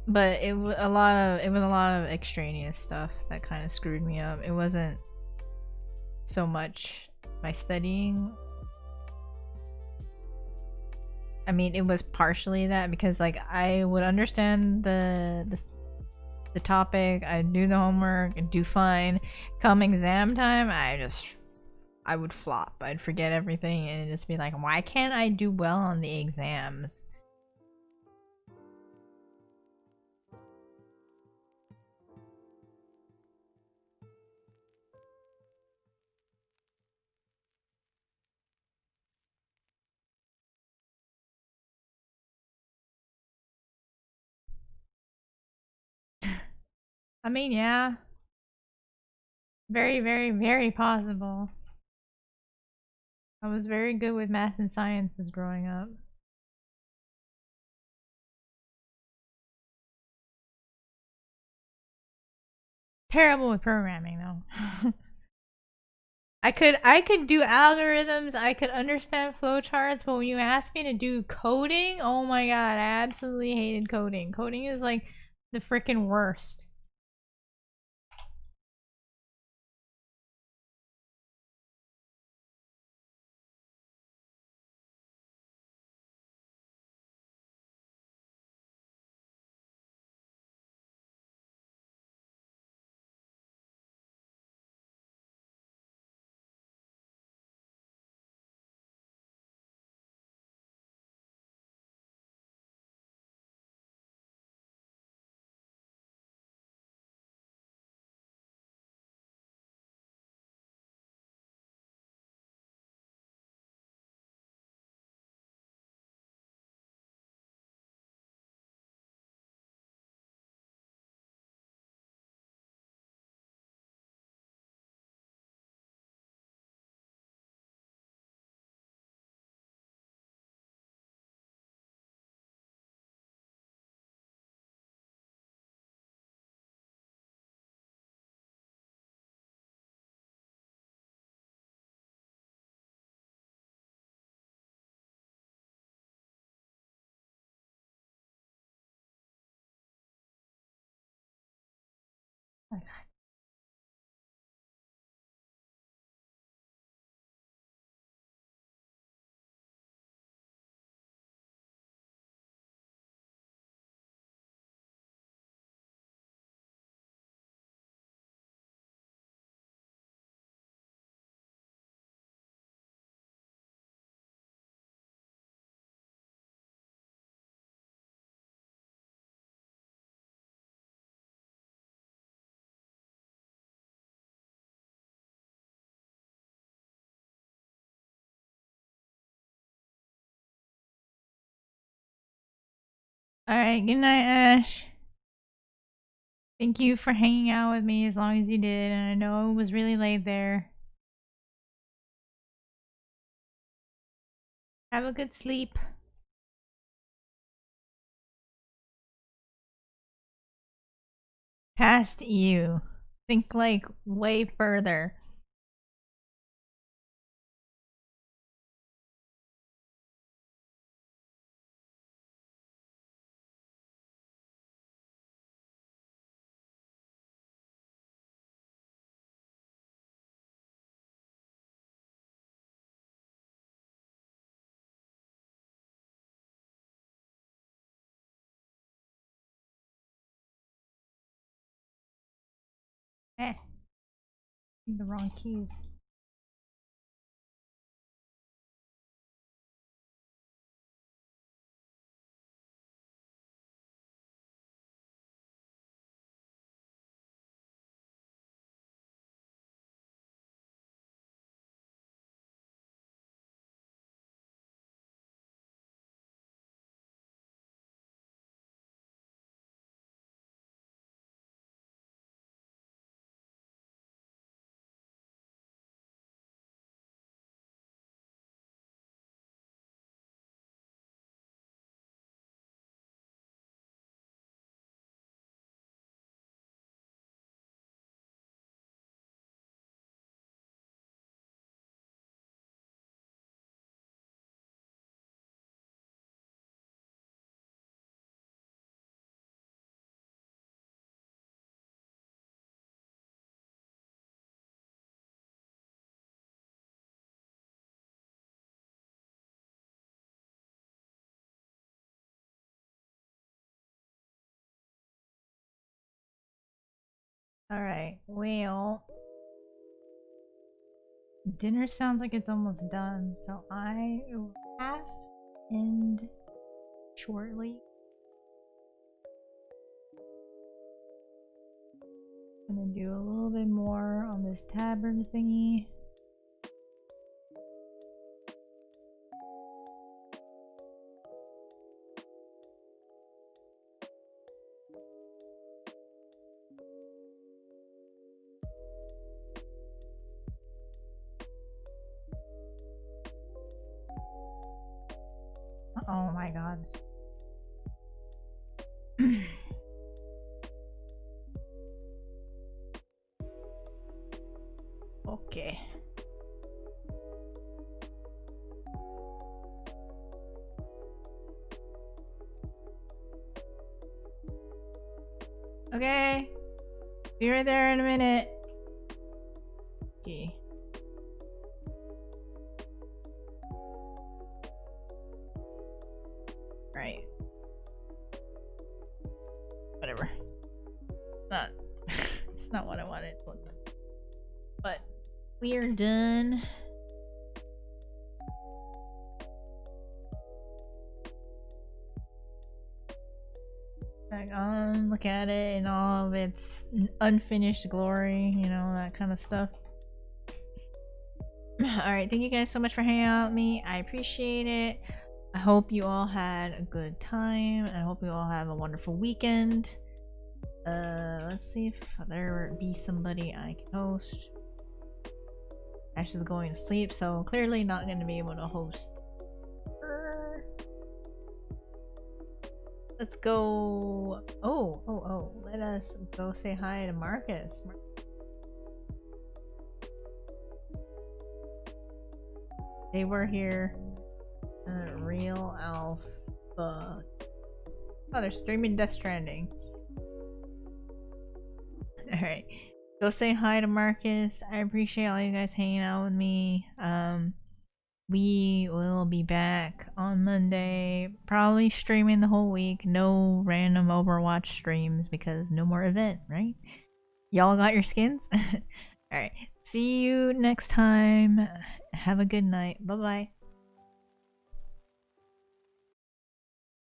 But it was a lot of extraneous stuff that kind of screwed me up. It wasn't so much my studying. I mean, it was partially that, because like I would understand the topic, I'd do the homework, and do fine. Come exam time, I would flop. I'd forget everything and just be like, why can't I do well on the exams? I mean, yeah. Very, very, very possible. I was very good with math and sciences growing up. Terrible with programming though. I could do algorithms, I could understand flowcharts, but when you ask me to do coding, oh my god, I absolutely hated coding. Coding is like the freaking worst. Oh my god. Alright, good night, Ash. Thank you for hanging out with me as long as you did, and I know it was really late there. Have a good sleep. Past you. Think like way further. Eh. The wrong keys. Alright, well, dinner sounds like it's almost done, so I will have end shortly. Gonna do a little bit more on this tavern thingy. Oh my god. Okay. Okay. Be right there in a minute. Okay. Right. Whatever. Not. It's not what I wanted. But we're done. Back on, look at it in all of its unfinished glory, you know, that kind of stuff. Alright, thank you guys so much for hanging out with me. I appreciate it. I hope you all had a good time. I hope you all have a wonderful weekend. Let's see if there be somebody I can host. Ash is going to sleep, so clearly not going to be able to host her. Let's go. Oh, let us go say hi to Marcus. They were here. Real Alpha. Oh, they're streaming Death Stranding. Alright. Go say hi to Marcus. I appreciate all you guys hanging out with me. We will be back on Monday. Probably streaming the whole week. No random Overwatch streams because no more event, right? Y'all got your skins? Alright. See you next time. Have a good night. Bye bye.